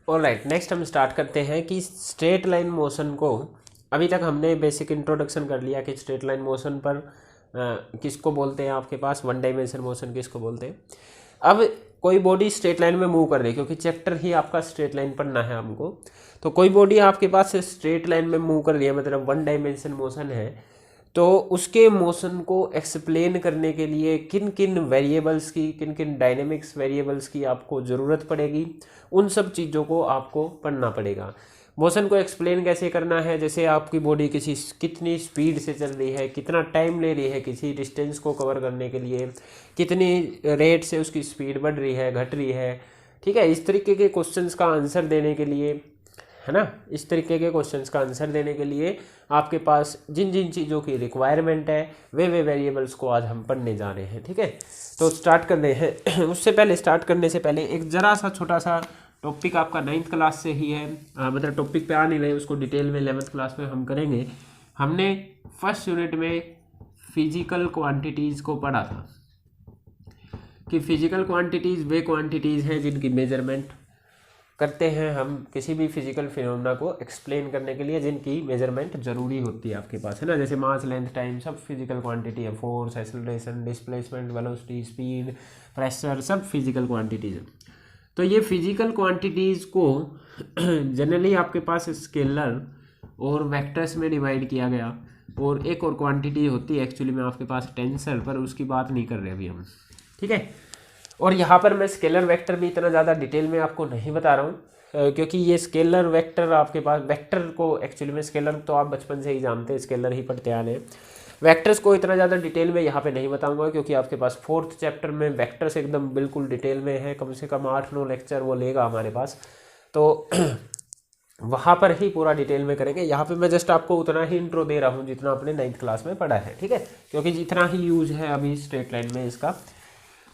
Alright, next हम start करते हैं कि स्ट्रेट लाइन मोशन को, अभी तक हमने बेसिक इंट्रोडक्शन कर लिया कि स्ट्रेट लाइन मोशन पर किसको बोलते हैं, आपके पास वन डायमेंशन मोशन किसको बोलते हैं। अब कोई बॉडी स्ट्रेट लाइन में मूव कर रही है, क्योंकि चैप्टर ही आपका स्ट्रेट लाइन पढ़ना है हमको, तो कोई बॉडी आपके पास स्ट्रेट लाइन में मूव कर रही है, मतलब वन डायमेंशन मोशन है, तो उसके मोशन को एक्सप्लेन करने के लिए किन किन वेरिएबल्स की, किन किन डायनेमिक्स वेरिएबल्स की आपको ज़रूरत पड़ेगी, उन सब चीज़ों को आपको पढ़ना पड़ेगा। मोशन को एक्सप्लेन कैसे करना है, जैसे आपकी बॉडी कितनी स्पीड से चल रही है, कितना टाइम ले रही है किसी डिस्टेंस को कवर करने के लिए, कितनी रेट से उसकी स्पीड बढ़ रही है, घट रही है, ठीक है। इस तरीके के क्वेश्चंस का आंसर देने के लिए, है ना, इस तरीके के क्वेश्चंस का आंसर देने के लिए आपके पास जिन जिन चीज़ों की रिक्वायरमेंट है वे वेरिएबल्स को आज हम पढ़ने जा रहे हैं, ठीक है। तो स्टार्ट कर रहे हैं। उससे पहले, स्टार्ट करने से पहले एक ज़रा सा छोटा सा टॉपिक आपका 9th क्लास से ही है, मतलब टॉपिक पे आ नहीं रहे, उसको डिटेल में 11th क्लास में हम करेंगे। हमने फर्स्ट यूनिट में फिजिकल क्वांटिटीज़ को पढ़ा था कि फिजिकल क्वांटिटीज़ वे क्वांटिटीज़ हैं जिनकी मेजरमेंट करते हैं हम किसी भी फिजिकल फिनोमेना को एक्सप्लेन करने के लिए, जिनकी मेजरमेंट ज़रूरी होती है आपके पास, है ना। जैसे मास, लेंथ, टाइम, सब फिजिकल क्वांटिटी है। Force, acceleration, displacement, velocity, speed, pressure, सब फिजिकल क्वांटिटीज़ है। तो ये फिजिकल क्वांटिटीज़ को जनरली आपके पास स्केलर और वेक्टर्स में डिवाइड किया गया, और एक और क्वांटिटी होती है एक्चुअली में आपके पास टेंसर, पर उसकी बात नहीं कर रहे अभी हम, ठीक है। और यहाँ पर मैं स्केलर वेक्टर भी इतना ज़्यादा डिटेल में आपको नहीं बता रहा हूँ, क्योंकि ये स्केलर वेक्टर आपके पास, वेक्टर को एक्चुअली में, स्केलर तो आप बचपन से ही जानते हैं, स्केलर ही पढ़ते आ रहे हैं। वेक्टर्स को इतना ज़्यादा डिटेल में यहाँ पे नहीं बताऊंगा, क्योंकि आपके पास 4th चैप्टर में वेक्टर्स एकदम बिल्कुल डिटेल में है, कम से कम 8-9 लेक्चर वो लेगा हमारे पास, तो वहाँ पर ही पूरा डिटेल में करेंगे। यहाँ पे मैं जस्ट आपको उतना ही इंट्रो दे रहा हूँ जितना आपने 9th क्लास में पढ़ा है, ठीक है, क्योंकि जितना ही यूज है अभी स्ट्रेट लाइन में इसका।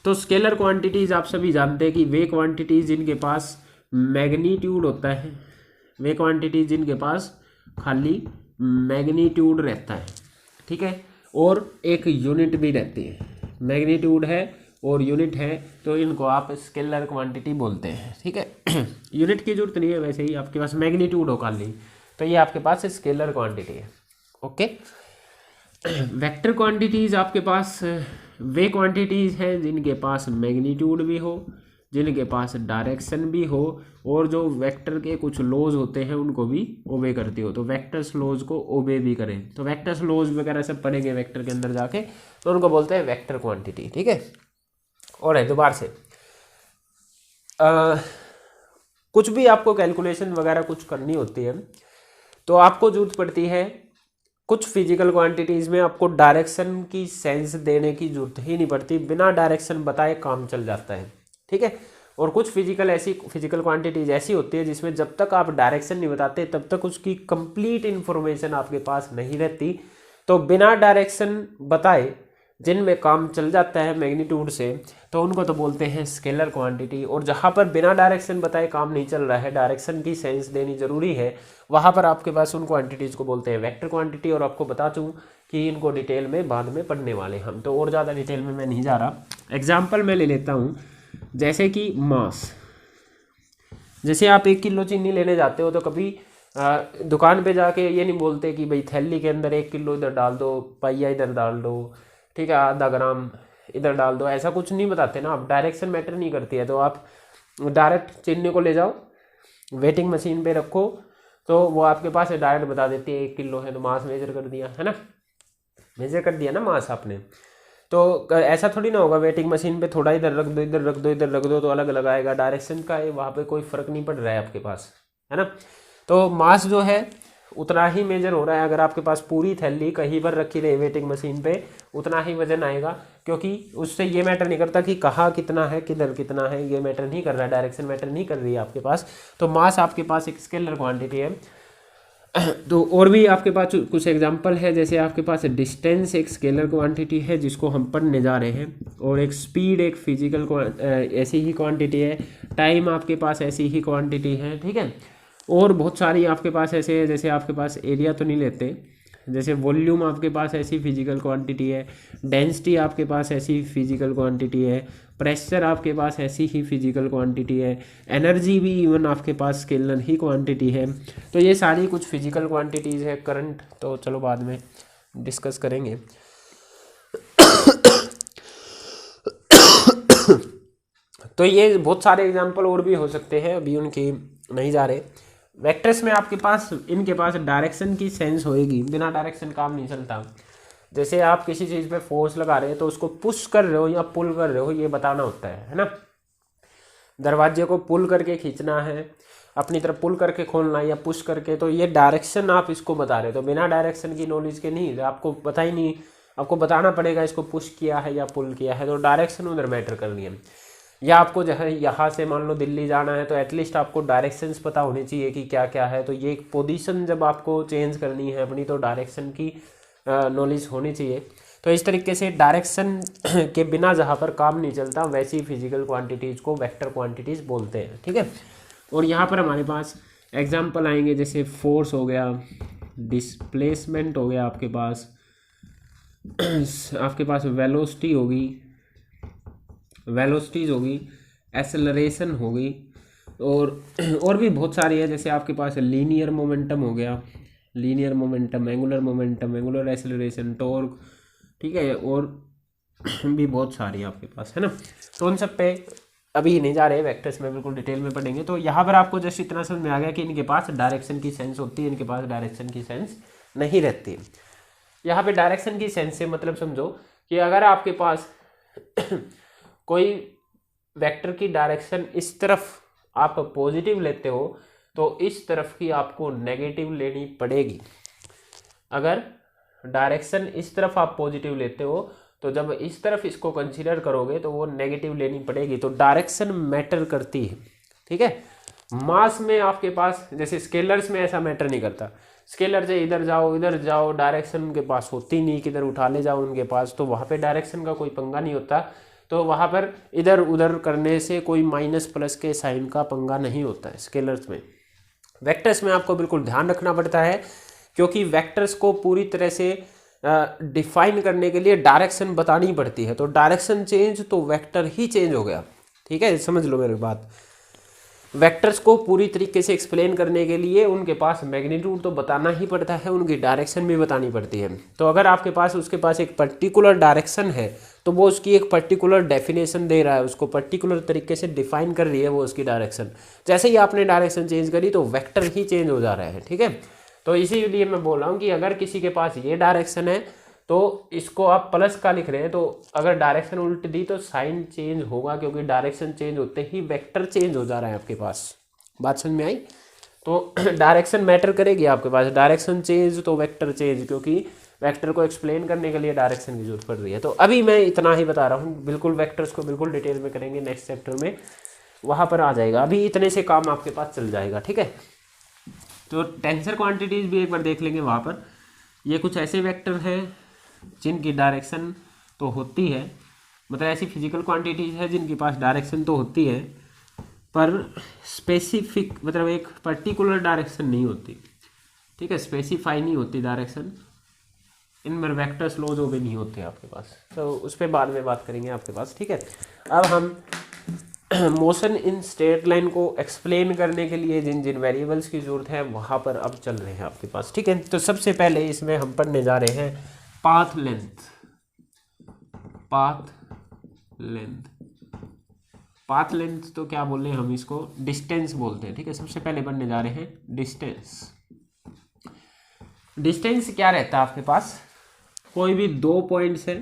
तो स्केलर क्वांटिटीज़ आप सभी जानते हैं कि वे क्वांटिटीज़ जिनके पास मैग्नीट्यूड होता है, वे क्वांटिटीज़ जिनके पास खाली मैग्नीट्यूड रहता है, ठीक है, और एक यूनिट भी रहती है। मैग्नीट्यूड है और यूनिट है, तो इनको आप स्केलर क्वांटिटी बोलते हैं, ठीक है। यूनिट की जरूरत नहीं है, वैसे ही आपके पास मैग्नीट्यूड हो खाली, तो ये आपके पास स्केलर क्वांटिटी है, ओके। वेक्टर क्वांटिटीज़ आपके पास वे क्वांटिटीज़ हैं जिनके पास मैग्नीट्यूड भी हो, जिनके पास डायरेक्शन भी हो, और जो वेक्टर के कुछ लॉज होते हैं उनको भी ओबे करती हो, तो वेक्टर्स लॉज को ओबे भी करें, तो वेक्टर्स लॉज वगैरह सब पढ़ेंगे वेक्टर के अंदर जाके, तो उनको बोलते हैं वेक्टर क्वांटिटी, ठीक है। और है दोबारा से कुछ भी आपको कैलकुलेशन वगैरह कुछ करनी होती है, तो आपको जरूरत पड़ती है कुछ फिजिकल क्वांटिटीज़ में आपको डायरेक्शन की सेंस देने की जरूरत ही नहीं पड़ती, बिना डायरेक्शन बताए काम चल जाता है, ठीक है। और कुछ फिजिकल क्वांटिटीज ऐसी होती है जिसमें जब तक आप डायरेक्शन नहीं बताते तब तक उसकी कंप्लीट इन्फॉर्मेशन आपके पास नहीं रहती, तो बिना डायरेक्शन बताए जिनमें काम चल जाता है मैग्नीट्यूड से, तो उनको तो बोलते हैं स्केलर क्वांटिटी। और जहाँ पर बिना डायरेक्शन बताए काम नहीं चल रहा है, डायरेक्शन की सेंस देनी जरूरी है, वहाँ पर आपके पास उन क्वांटिटीज़ को बोलते हैं वेक्टर क्वांटिटी। और आपको बता दूँ कि इनको डिटेल में बाद में पढ़ने वाले हम, तो और ज़्यादा डिटेल में मैं नहीं जा रहा। एग्जाम्पल मैं ले लेता हूँ, जैसे कि मास, जैसे आप 1 किलो चीनी लेने जाते हो, तो कभी दुकान पे जाके ये नहीं बोलते कि भाई थैली के अंदर 1 किलो इधर डाल दो, पाइया इधर डाल दो, ठीक है, आधा ग्राम इधर डाल दो, ऐसा कुछ नहीं बताते ना आप, डायरेक्शन मैटर नहीं करती है। तो आप डायरेक्ट चीनी को ले जाओ, वेटिंग मशीन पे रखो, तो वो आपके पास डायरेक्ट बता देती है 1 किलो है, तो मास मेजर कर दिया, है ना, मेजर कर दिया ना मास आपने। तो ऐसा थोड़ी ना होगा वेटिंग मशीन पे थोड़ा इधर रख दो, इधर रख दो, इधर रख दो, तो अलग अलग आएगा, डायरेक्शन का वहाँ पे कोई फ़र्क नहीं पड़ रहा है आपके पास, है ना। तो मास जो है उतना ही मेजर हो रहा है, अगर आपके पास पूरी थैली कहीं पर रखी रहे वेटिंग मशीन पे, उतना ही वजन आएगा, क्योंकि उससे ये मैटर नहीं करता कि कहाँ कितना है, किधर कितना है, ये मैटर नहीं कर रहा है, डायरेक्शन मैटर नहीं कर रही है आपके पास। तो मास आपके पास एक स्केलर क्वांटिटी है। तो और भी आपके पास कुछ एग्जांपल है, जैसे आपके पास डिस्टेंस एक स्केलर क्वांटिटी है जिसको हम पढ़ने जा रहे हैं, और एक स्पीड एक फिजिकल ऐसी ही क्वांटिटी है, टाइम आपके पास ऐसी ही क्वांटिटी है, ठीक है। और बहुत सारी आपके पास ऐसे है, जैसे आपके पास एरिया तो नहीं लेते, जैसे वॉल्यूम आपके पास ऐसी फिजिकल क्वांटिटी है, डेंसिटी आपके पास ऐसी फिजिकल क्वांटिटी है, प्रेशर आपके पास ऐसी ही फिजिकल क्वांटिटी है, एनर्जी भी इवन आपके पास स्केलर ही क्वांटिटी है। तो ये सारी कुछ फिजिकल क्वांटिटीज़ है। करंट तो चलो बाद में डिस्कस करेंगे। तो ये बहुत सारे एग्जांपल और भी हो सकते हैं, अभी उनकी नहीं जा रहे। वेक्टर्स में आपके पास इनके पास डायरेक्शन की सेंस होएगी, बिना डायरेक्शन काम नहीं चलता। जैसे आप किसी चीज़ पे फोर्स लगा रहे हैं तो उसको पुश कर रहे हो या पुल कर रहे हो ये बताना होता है ना। दरवाजे को पुल करके खींचना है, अपनी तरफ पुल करके खोलना है या पुश करके, तो ये डायरेक्शन आप इसको बता रहे हो। तो बिना डायरेक्शन की नॉलेज के नहीं, आपको पता ही नहीं, आपको बताना पड़ेगा इसको पुश किया है या पुल किया है। तो डायरेक्शन उधर मैटर कर रही है। या आपको जो है यहाँ से मान लो दिल्ली जाना है तो एटलीस्ट आपको डायरेक्शंस पता होनी चाहिए कि क्या क्या है। तो ये एक पोजीशन जब आपको चेंज करनी है अपनी, तो डायरेक्शन की नॉलेज होनी चाहिए। तो इस तरीके से डायरेक्शन के बिना जहाँ पर काम नहीं चलता, वैसी फिजिकल क्वांटिटीज़ को वेक्टर क्वांटिटीज़ बोलते हैं। ठीक है। और यहाँ पर हमारे पास एग्जाम्पल आएंगे, जैसे फोर्स हो गया, डिस्प्लेसमेंट हो गया, आपके पास वेलोसिटी होगी, वेलोसिटीज होगी, एक्सेलरेशन होगी, और भी बहुत सारी है। जैसे आपके पास लीनियर मोमेंटम हो गया, linear momentum, angular acceleration, torque, ठीक है, और भी बहुत सारी आपके पास है ना। तो उन सब पे अभी नहीं जा रहे, वेक्टर्स में बिल्कुल डिटेल में पढ़ेंगे। तो यहाँ पर आपको जस्ट इतना समझ में आ गया कि इनके पास डायरेक्शन की सेंस होती है, इनके पास डायरेक्शन की सेंस नहीं रहती। यहाँ पे डायरेक्शन की सेंस से मतलब समझो कि अगर आपके पास कोई वेक्टर की डायरेक्शन इस तरफ आप पॉजिटिव लेते हो तो इस तरफ की आपको नेगेटिव लेनी पड़ेगी। अगर डायरेक्शन इस तरफ आप पॉजिटिव लेते हो तो जब इस तरफ इसको कंसीडर करोगे तो वो नेगेटिव लेनी पड़ेगी। तो डायरेक्शन मैटर करती है। ठीक है। मास में आपके पास, जैसे स्केलर्स में ऐसा मैटर नहीं करता। स्केलर से इधर जाओ, डायरेक्शन उनके पास होती नहीं, किधर उठा ले जाओ उनके पास, तो वहाँ पे डायरेक्शन का कोई पंगा नहीं होता। तो वहाँ पर इधर उधर करने से कोई माइनस प्लस के साइन का पंगा नहीं होता है स्केलर्स में। वेक्टर्स में आपको बिल्कुल ध्यान रखना पड़ता है, क्योंकि वेक्टर्स को पूरी तरह से डिफाइन करने के लिए डायरेक्शन बतानी पड़ती है। तो डायरेक्शन चेंज तो वेक्टर ही चेंज हो गया। ठीक है, समझ लो मेरी बात। वेक्टर्स को पूरी तरीके से एक्सप्लेन करने के लिए उनके पास मैग्नीट्यूड तो बताना ही पड़ता है, उनकी डायरेक्शन भी बतानी पड़ती है। तो अगर आपके पास उसके पास एक पर्टिकुलर डायरेक्शन है तो वो उसकी एक पर्टिकुलर डेफिनेशन दे रहा है, उसको पर्टिकुलर तरीके से डिफाइन कर रही है वो उसकी डायरेक्शन। जैसे ही आपने डायरेक्शन चेंज करी तो वेक्टर ही चेंज हो जा रहा है। ठीक है। तो इसीलिए मैं बोल रहा हूँ कि अगर किसी के पास ये डायरेक्शन है तो इसको आप प्लस का लिख रहे हैं, तो अगर डायरेक्शन उल्ट दी तो साइन चेंज होगा, क्योंकि डायरेक्शन चेंज होते ही वेक्टर चेंज हो जा रहा है आपके पास। बात समझ में आई? तो डायरेक्शन मैटर करेगी आपके पास, डायरेक्शन चेंज तो वेक्टर चेंज, क्योंकि वेक्टर को एक्सप्लेन करने के लिए डायरेक्शन की जरूरत पड़ रही है। तो अभी मैं इतना ही बता रहा हूँ, बिल्कुल वेक्टर्स को बिल्कुल डिटेल में करेंगे नेक्स्ट चैप्टर में, वहाँ पर आ जाएगा। अभी इतने से काम आपके पास चल जाएगा। ठीक है। तो टेंसर क्वांटिटीज़ भी एक बार देख लेंगे। वहाँ पर ये कुछ ऐसे वेक्टर हैं जिनकी डायरेक्शन तो होती है, मतलब ऐसी फिजिकल क्वांटिटीज़ है जिनके पास डायरेक्शन तो होती है पर स्पेसिफिक, मतलब एक पर्टिकुलर डायरेक्शन नहीं होती। ठीक है, स्पेसिफाई नहीं होती डायरेक्शन, इनमें वेक्टर्स लॉज भी नहीं होते आपके पास। तो उस पर बाद में बात करेंगे आपके पास। ठीक है। अब हम मोशन इन स्ट्रेट लाइन को एक्सप्लेन करने के लिए जिन जिन वेरिएबल्स की जरूरत है वहाँ पर अब चल रहे हैं आपके पास। ठीक है। तो सबसे पहले इसमें हम पढ़ने जा रहे हैं पाथ लेंथ। पाथ लेंथ तो क्या बोल रहे हैं हम, इसको डिस्टेंस बोलते हैं। ठीक है। सबसे पहले पढ़ने जा रहे हैं डिस्टेंस। डिस्टेंस क्या रहता है आपके पास, कोई भी दो पॉइंट्स है।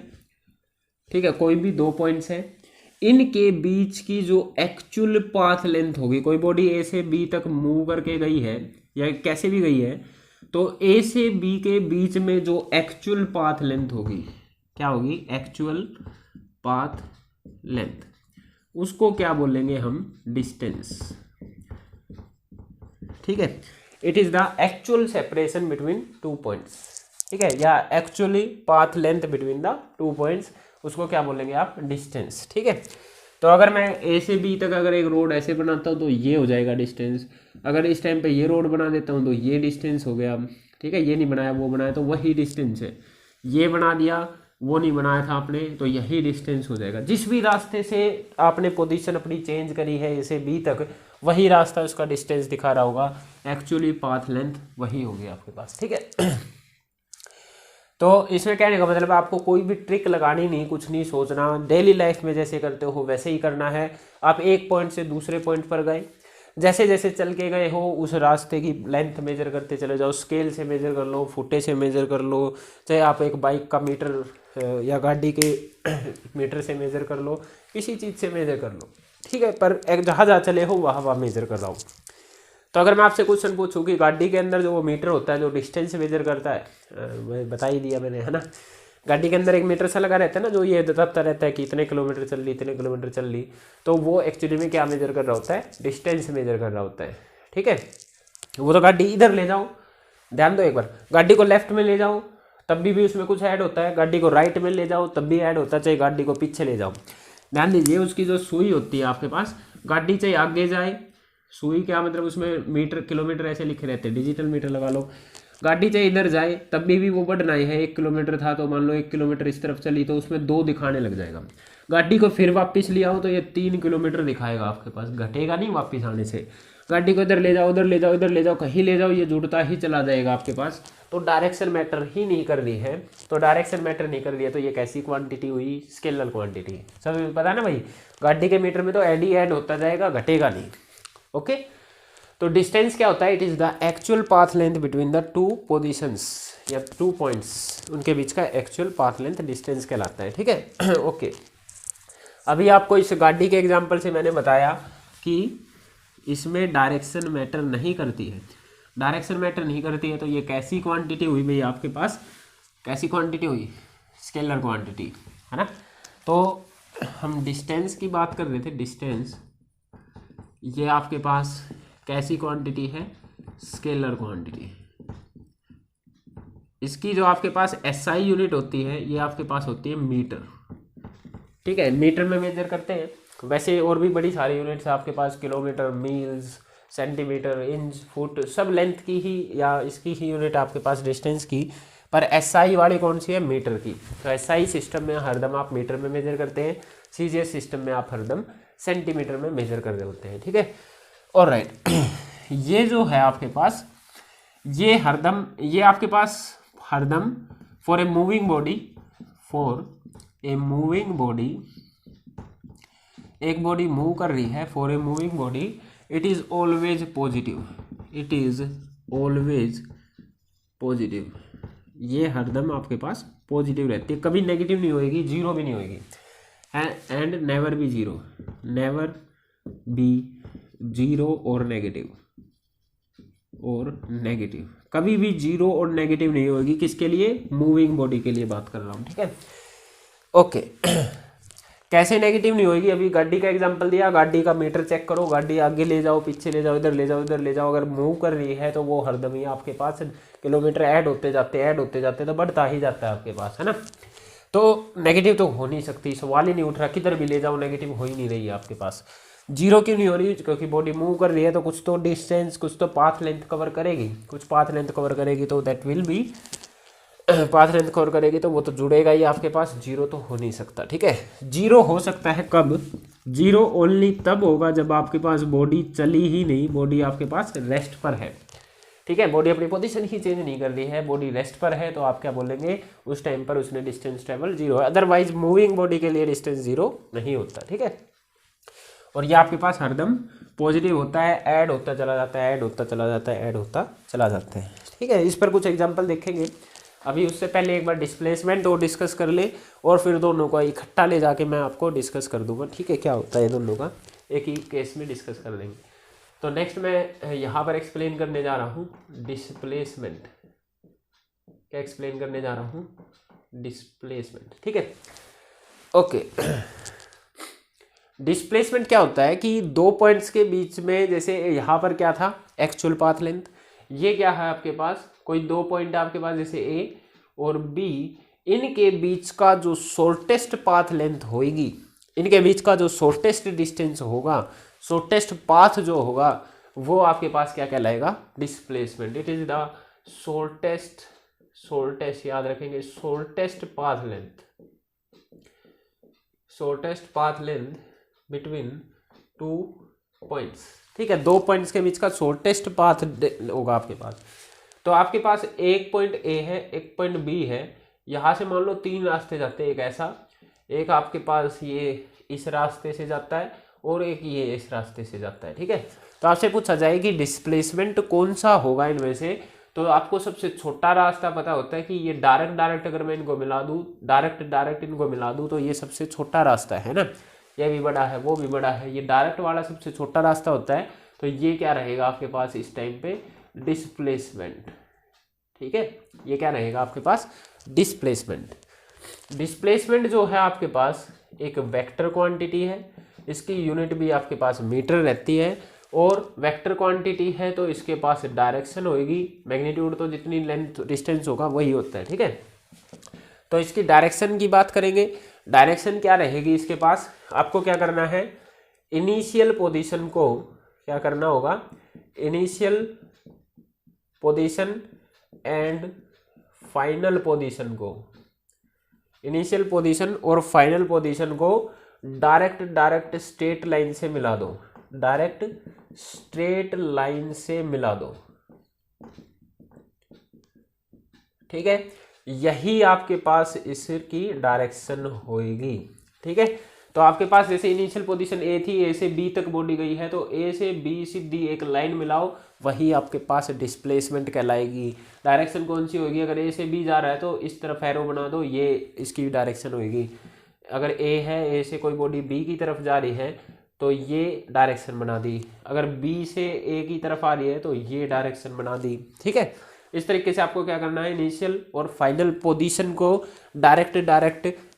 ठीक है, कोई भी दो पॉइंट्स है, इनके बीच की जो एक्चुअल पाथ लेंथ होगी, कोई बॉडी ए से बी तक मूव करके गई है या कैसे भी गई है, तो ए से बी के बीच में जो एक्चुअल पाथ लेंथ होगी, क्या होगी, एक्चुअल पाथ लेंथ, उसको क्या बोलेंगे हम, डिस्टेंस। ठीक है। It is the actual separation between two points. ठीक है, या actually path length between the two points, उसको क्या बोलेंगे आप, डिस्टेंस। ठीक है। तो अगर मैं ए से बी तक अगर एक रोड ऐसे बनाता हूँ तो ये हो जाएगा डिस्टेंस। अगर इस टाइम पे ये रोड बना देता हूँ तो ये डिस्टेंस हो गया। ठीक है, ये नहीं बनाया वो बनाया तो वही डिस्टेंस है, ये बना दिया वो नहीं बनाया था आपने तो यही डिस्टेंस हो जाएगा। जिस भी रास्ते से आपने पोजीशन अपनी चेंज करी है इसे बी तक, वही रास्ता उसका डिस्टेंस दिखा रहा होगा, एक्चुअली पाथ लेंथ वही होगी आपके पास, ठीक है। तो इसमें कहने का मतलब आपको कोई भी ट्रिक लगानी नहीं, कुछ नहीं सोचना, डेली लाइफ में जैसे करते हो वैसे ही करना है। आप एक पॉइंट से दूसरे पॉइंट पर गए, जैसे जैसे चल के गए हो उस रास्ते की लेंथ मेजर करते चले जाओ, स्केल से मेजर कर लो, फुटे से मेजर कर लो, चाहे आप एक बाइक का मीटर या गाड़ी के मीटर से मेजर कर लो, किसी चीज़ से मेजर कर लो, ठीक है, पर एक जहाँ जहाँ चले हो वहाँ वहाँ मेजर कर रहा हूँ। तो अगर मैं आपसे क्वेश्चन पूछूं कि गाड़ी के अंदर जो वो मीटर होता है जो डिस्टेंस मेजर करता है, मैं बता ही दिया मैंने, है ना, गाड़ी के अंदर एक मीटर सा लगा रहता है ना, जो ये बताता रहता है कि इतने किलोमीटर चल ली, इतने किलोमीटर चल ली, तो वो एक्चुअली में क्या मेजर कर रहा होता है, डिस्टेंस मेजर कर रहा होता है, ठीक है। वो तो गाड़ी इधर ले जाओ, ध्यान दो एक बार, गाड़ी को लेफ्ट में ले जाओ तब भी उसमें कुछ ऐड होता है, गाड़ी को राइट में ले जाओ तब भी ऐड होता है, चाहे गाड़ी को पीछे ले जाओ। ध्यान दीजिए उसकी जो सुई होती है आपके पास, गाड़ी चाहे आगे जाए, सुई क्या मतलब उसमें मीटर किलोमीटर ऐसे लिखे रहते हैं, डिजिटल मीटर लगा लो, गाड़ी चाहे इधर जाए तब भी वो बढ़ना ही है। 1 किलोमीटर था तो मान लो 1 किलोमीटर इस तरफ चली तो उसमें 2 दिखाने लग जाएगा। गाड़ी को फिर वापस ले आओ तो ये 3 किलोमीटर दिखाएगा आपके पास, घटेगा नहीं वापस आने से। गाड़ी को इधर ले जाओ, उधर ले जाओ, इधर ले जाओ, कहीं ले जाओ, ये जुड़ता ही चला जाएगा आपके पास। तो डायरेक्शन मैटर ही नहीं कर रही है, तो डायरेक्शन मैटर नहीं कर रही है तो ये कैसी क्वांटिटी हुई, स्केलर क्वांटिटी। सब पता है ना भाई, गाड़ी के मीटर में तो एड ही ऐड होता जाएगा, घटेगा नहीं। ओके, तो डिस्टेंस क्या होता है, it is the actual path length between the two positions या 2 पॉइंट्स, उनके बीच का एक्चुअल पाथ लेंथ डिस्टेंस कहलाता है, ठीक है। ओके, अभी आपको इस गाड़ी के एग्जांपल से मैंने बताया कि इसमें डायरेक्शन मैटर नहीं करती है, डायरेक्शन मैटर नहीं करती है तो ये कैसी क्वांटिटी हुई भाई आपके पास, कैसी क्वांटिटी हुई, स्केलर क्वांटिटी, है ना। तो हम डिस्टेंस की बात कर रहे थे, डिस्टेंस ये आपके पास कैसी क्वांटिटी है, स्केलर क्वांटिटी। इसकी जो आपके पास एसआई यूनिट होती है ये आपके पास होती है मीटर, ठीक है, मीटर में मेजर करते हैं। वैसे और भी बड़ी सारी यूनिट्स आपके पास, kilometre, miles, centimetre, inch, foot, सब लेंथ की ही या इसकी ही यूनिट आपके पास डिस्टेंस की, पर एसआई वाली कौन सी है, मीटर की। तो एसआई सिस्टम में हरदम आप मीटर में मेजर करते हैं, सीजीएस सिस्टम में आप हरदम सेंटीमीटर में मेजर कर रहे होते हैं, ठीक है। ऑलराइट, ये जो है आपके पास, ये हरदम, ये आपके पास हरदम for a moving body, for a moving body, एक बॉडी मूव कर रही है, for a moving body it is always positive, it is always positive, ये हरदम आपके पास पॉजिटिव रहती है, कभी नेगेटिव नहीं होएगी, जीरो भी नहीं होएगी, and never be zero, never be zero और नेगेटिव, और नेगेटिव कभी भी जीरो और नेगेटिव नहीं होगी, किसके लिए, मूविंग बॉडी के लिए बात कर रहा हूँ, ठीक है। ओके, कैसे नेगेटिव नहीं होगी, अभी गाड़ी का एग्जांपल दिया, गाड़ी का मीटर चेक करो, गाड़ी आगे ले जाओ, पीछे ले जाओ, इधर ले जाओ, इधर ले जाओ, अगर मूव कर रही है तो वो हरदम ही आपके पास किलोमीटर ऐड होते जाते तो बढ़ता ही जाता है आपके पास, है ना। तो नेगेटिव तो हो नहीं सकती, सवाल ही नहीं उठ रहा, किधर भी ले जाओ नेगेटिव हो ही नहीं रही है आपके पास। जीरो क्यों नहीं हो रही, क्योंकि बॉडी मूव कर रही है तो कुछ तो डिस्टेंस, कुछ तो पाथ लेंथ कवर करेगी, कुछ पाथ लेंथ कवर करेगी, तो that will be, path length cover करेगी तो वो तो जुड़ेगा ही आपके पास, जीरो तो हो नहीं सकता, ठीक है। जीरो हो सकता है कब, जीरो ओनली तब होगा जब आपके पास बॉडी चली ही नहीं, बॉडी आपके पास रेस्ट पर है, ठीक है, बॉडी अपनी पोजीशन ही चेंज नहीं कर रही है, बॉडी रेस्ट पर है, तो आप क्या बोलेंगे, उस टाइम पर उसने डिस्टेंस ट्रेवल जीरो है, अदरवाइज मूविंग बॉडी के लिए डिस्टेंस जीरो नहीं होता, ठीक है। और ये आपके पास हरदम पॉजिटिव होता है, ऐड होता चला जाता है, ऐड होता चला जाता है, ऐड होता चला जाता है, ठीक है। इस पर कुछ एग्जांपल देखेंगे, अभी उससे पहले एक बार डिस्प्लेसमेंट और डिस्कस कर ले, और फिर दोनों को इकट्ठा ले जाके मैं आपको डिस्कस कर दूंगा, ठीक है, क्या होता है दोनों का एक ही केस में डिस्कस कर लेंगे। तो नेक्स्ट मैं यहाँ पर एक्सप्लेन करने जा रहा हूँ डिस्प्लेसमेंट, क्या एक्सप्लेन करने जा रहा हूँ, डिस्प्लेसमेंट, ठीक है। ओके, डिस्प्लेसमेंट क्या होता है कि 2 पॉइंट्स के बीच में, जैसे यहाँ पर क्या था, एक्चुअल पाथ लेंथ, ये क्या है आपके पास, कोई 2 पॉइंट आपके पास जैसे ए और बी, इनके बीच का जो शॉर्टेस्ट पाथ लेंथ होगी, इनके बीच का जो शॉर्टेस्ट डिस्टेंस होगा, शॉर्टेस्ट पाथ जो होगा, वो आपके पास क्या कहलाएगा, displacement. It is the shortest याद रखेंगे, shortest path length between 2 points. ठीक है, 2 पॉइंट्स के बीच का शॉर्टेस्ट पाथ होगा आपके पास। तो आपके पास एक पॉइंट ए है, एक पॉइंट बी है, यहाँ से मान लो 3 रास्ते जाते हैं। एक ऐसा, एक आपके पास ये इस रास्ते से जाता है, और एक ये इस रास्ते से जाता है। ठीक है, तो आपसे पूछा जाए कि डिस्प्लेसमेंट कौन सा होगा इनमें से, तो आपको सबसे छोटा रास्ता पता होता है कि ये डायरेक्ट अगर मैं इनको मिला दूँ, डायरेक्ट इनको मिला दूँ, तो ये सबसे छोटा रास्ता है ना। ये भी बड़ा है, वो भी बड़ा है, ये डायरेक्ट वाला सबसे छोटा रास्ता होता है। तो ये क्या रहेगा आपके पास इस टाइम पे, डिस्प्लेसमेंट। ठीक है, ये क्या रहेगा आपके पास, डिस्प्लेसमेंट जो है आपके पास एक वेक्टर क्वांटिटी है, इसकी यूनिट भी आपके पास मीटर रहती है, और वेक्टर क्वांटिटी है तो इसके पास डायरेक्शन होगी, मैग्नीट्यूड तो जितनी लेंथ डिस्टेंस होगा वही होता है। ठीक है, तो इसकी डायरेक्शन की बात करेंगे। डायरेक्शन क्या रहेगी इसके पास, आपको क्या करना है, इनिशियल पोजीशन को क्या करना होगा, initial position and final position को, इनिशियल पोजीशन और फाइनल पोजीशन को डायरेक्ट स्ट्रेट लाइन से मिला दो, डायरेक्ट स्ट्रेट लाइन से मिला दो। ठीक है, यही आपके पास इसकी डायरेक्शन होगी। ठीक है, तो आपके पास जैसे इनिशियल पोजीशन ए थी, ए से बी तक बॉडी गई है, तो ए से बी सीधी एक लाइन मिलाओ, वही आपके पास डिस्प्लेसमेंट कहलाएगी। डायरेक्शन कौन सी होगी, अगर ए से बी जा रहा है तो इस तरफ एरो बना दो, ये इसकी डायरेक्शन होगी। अगर ए है, ए से कोई बॉडी बी की तरफ जा रही है तो ये डायरेक्शन बना दी, अगर बी से ए की तरफ आ रही है तो ये डायरेक्शन बना दी। ठीक है, इस तरीके से आपको क्या करना है, इनिशियल और फाइनल पोजीशन को डायरेक्ट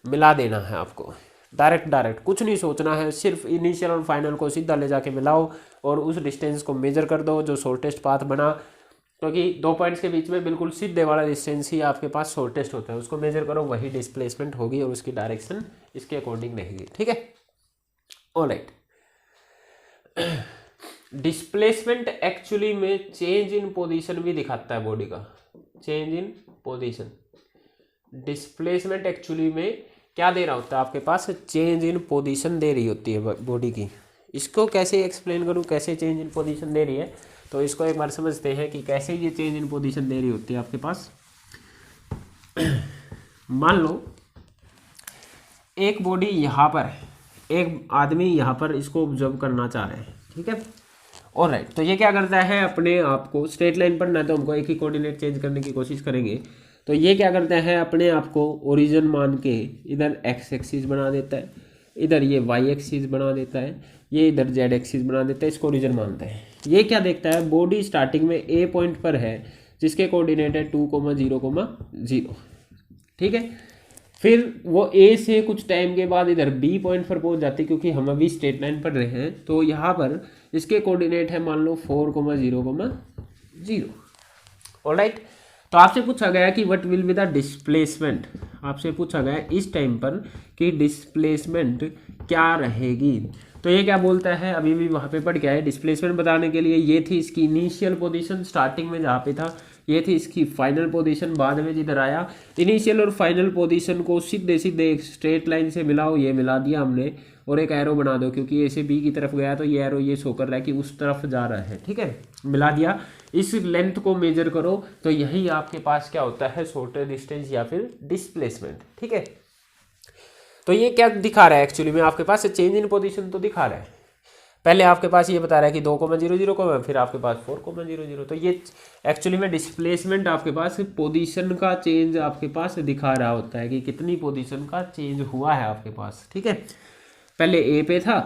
मिला देना है आपको। डायरेक्ट कुछ नहीं सोचना है, सिर्फ इनिशियल और फाइनल को सीधा ले जाके मिलाओ और उस डिस्टेंस को मेजर कर दो जो शॉर्टेस्ट पाथ बना, क्योंकि 2 पॉइंट्स के बीच में बिल्कुल सीधे वाला डिस्टेंस ही आपके पास शॉर्टेस्ट होता है, उसको मेजर करो, वही डिस्प्लेसमेंट होगी और उसकी डायरेक्शन इसके अकॉर्डिंग रहेगी। ठीक है, ऑलराइट। डिस्प्लेसमेंट एक्चुअली में चेंज इन पोजीशन भी दिखाता है बॉडी का, change in position. Displacement actually में क्या दे रहा होता है आपके पास, चेंज इन पोजीशन दे रही होती है बॉडी की। इसको कैसे एक्सप्लेन करूँ, कैसे चेंज इन पोजीशन दे रही है, तो इसको एक बार समझते हैं कि कैसे ये चेंज इन पोजीशन दे रही होती है आपके पास। मान लो एक बॉडी यहाँ पर, एक आदमी यहाँ पर इसको ऑब्जर्व करना चाह रहे हैं। ठीक है, ऑलराइट। तो ये क्या करता है, अपने आप को स्ट्रेट लाइन पर, ना तो हमको एक ही कोऑर्डिनेट चेंज करने की कोशिश करेंगे, तो ये क्या करता है, अपने आप को ओरिजिन मान के इधर एक्स एक्सिस बना देता है, इधर ये वाई एक्सिस बना देता है, ये इधर जेड एक्सिस बना देता है, इसको ओरिजिन मानता है। ये क्या देखता है, बॉडी स्टार्टिंग में ए पॉइंट पर है जिसके कोऑर्डिनेट है 2,0,0। ठीक है, फिर वो ए से कुछ टाइम के बाद इधर बी पॉइंट पर पहुंच जाती है, क्योंकि हम अभी स्ट्रेट लाइन पर रहे हैं, तो यहाँ पर इसके कोऑर्डिनेट है मान लो 4,0,0। ऑलराइट, तो आपसे पूछा गया कि what will be the displacement, आपसे पूछा गया इस टाइम पर कि डिस्प्लेसमेंट क्या रहेगी। तो ये क्या बोलता है, अभी भी वहाँ पे पढ़ के आए, डिस्प्लेसमेंट बताने के लिए ये थी इसकी इनिशियल पोजीशन स्टार्टिंग में जहाँ पे था, ये थी इसकी फाइनल पोजीशन बाद में जिधर आया। इनिशियल और फाइनल पोजीशन को सीधे सीधे एक स्ट्रेट लाइन से मिलाओ, ये मिला दिया हमने, और एक एरो बना दो, क्योंकि ए से बी की तरफ गया तो ये एरो ये शो कर रहा है कि उस तरफ जा रहा है। ठीक है, मिला दिया। इस लेंथ को मेजर करो, तो यही आपके पास क्या होता है, शॉर्टर डिस्टेंस या फिर डिस्प्लेसमेंट। ठीक है, तो ये क्या दिखा रहा है एक्चुअली में, आपके पास चेंज इन पोजीशन तो दिखा रहा है। पहले आपके पास ये बता रहा है कि 2,0,0, फिर आपके पास 4,0,0, तो ये एक्चुअली में डिस्प्लेसमेंट आपके पास पोजीशन का चेंज आपके पास दिखा रहा होता है कि कितनी पोजीशन का चेंज हुआ है आपके पास। ठीक है, पहले ए पे था,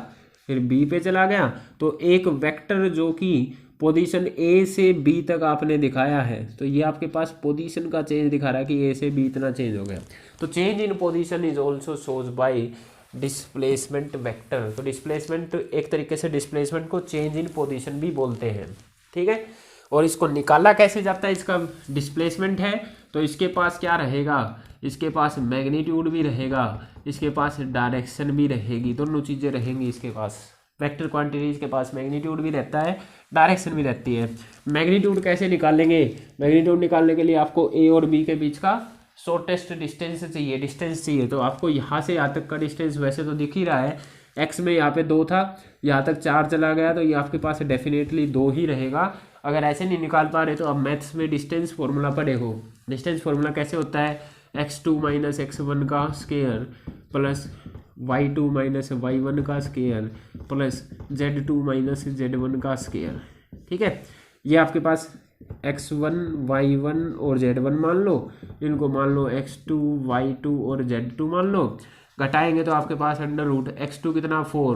फिर बी पे चला गया, तो एक वेक्टर जो कि पोजीशन ए से बी तक आपने दिखाया है, तो ये आपके पास पोजीशन का चेंज दिखा रहा है कि ए से बी इतना चेंज हो गया। तो change in position is also shows by displacement vector. तो डिस्प्लेसमेंट एक तरीके से डिस्प्लेसमेंट को चेंज इन पोजीशन भी बोलते हैं। ठीक है, और इसको निकाला कैसे जाता है, इसका डिस्प्लेसमेंट है तो इसके पास क्या रहेगा, इसके पास मैग्नीट्यूड भी रहेगा, इसके पास डायरेक्शन भी रहेगी, दोनों चीज़ें रहेंगी इसके पास, वेक्टर क्वांटिटीज के पास मैग्नीट्यूड भी रहता है, डायरेक्शन भी रहती है। मैग्नीट्यूड कैसे निकालेंगे? मैग्नीट्यूड निकालने के लिए आपको ए और बी के बीच का शॉर्टेस्ट डिस्टेंस चाहिए, डिस्टेंस चाहिए। तो आपको यहाँ से यहाँ तक का डिस्टेंस वैसे तो दिख ही रहा है, एक्स में यहाँ पे 2 था, यहाँ तक 4 चला गया, तो ये आपके पास डेफिनेटली 2 ही रहेगा। अगर ऐसे नहीं निकाल पा रहे तो आप मैथ्स में डिस्टेंस फॉर्मूला पढ़े हो। डिस्टेंस फॉर्मूला कैसे होता है? x2 माइनस x1 का square plus y2 minus y1 का square plus z2 minus z1 का स्केयर। ठीक है, ये आपके पास x1 y1 और z1 मान लो, इनको मान लो x2 y2 और z2 मान लो। घटाएंगे तो आपके पास अंडर रूट x2 कितना 4,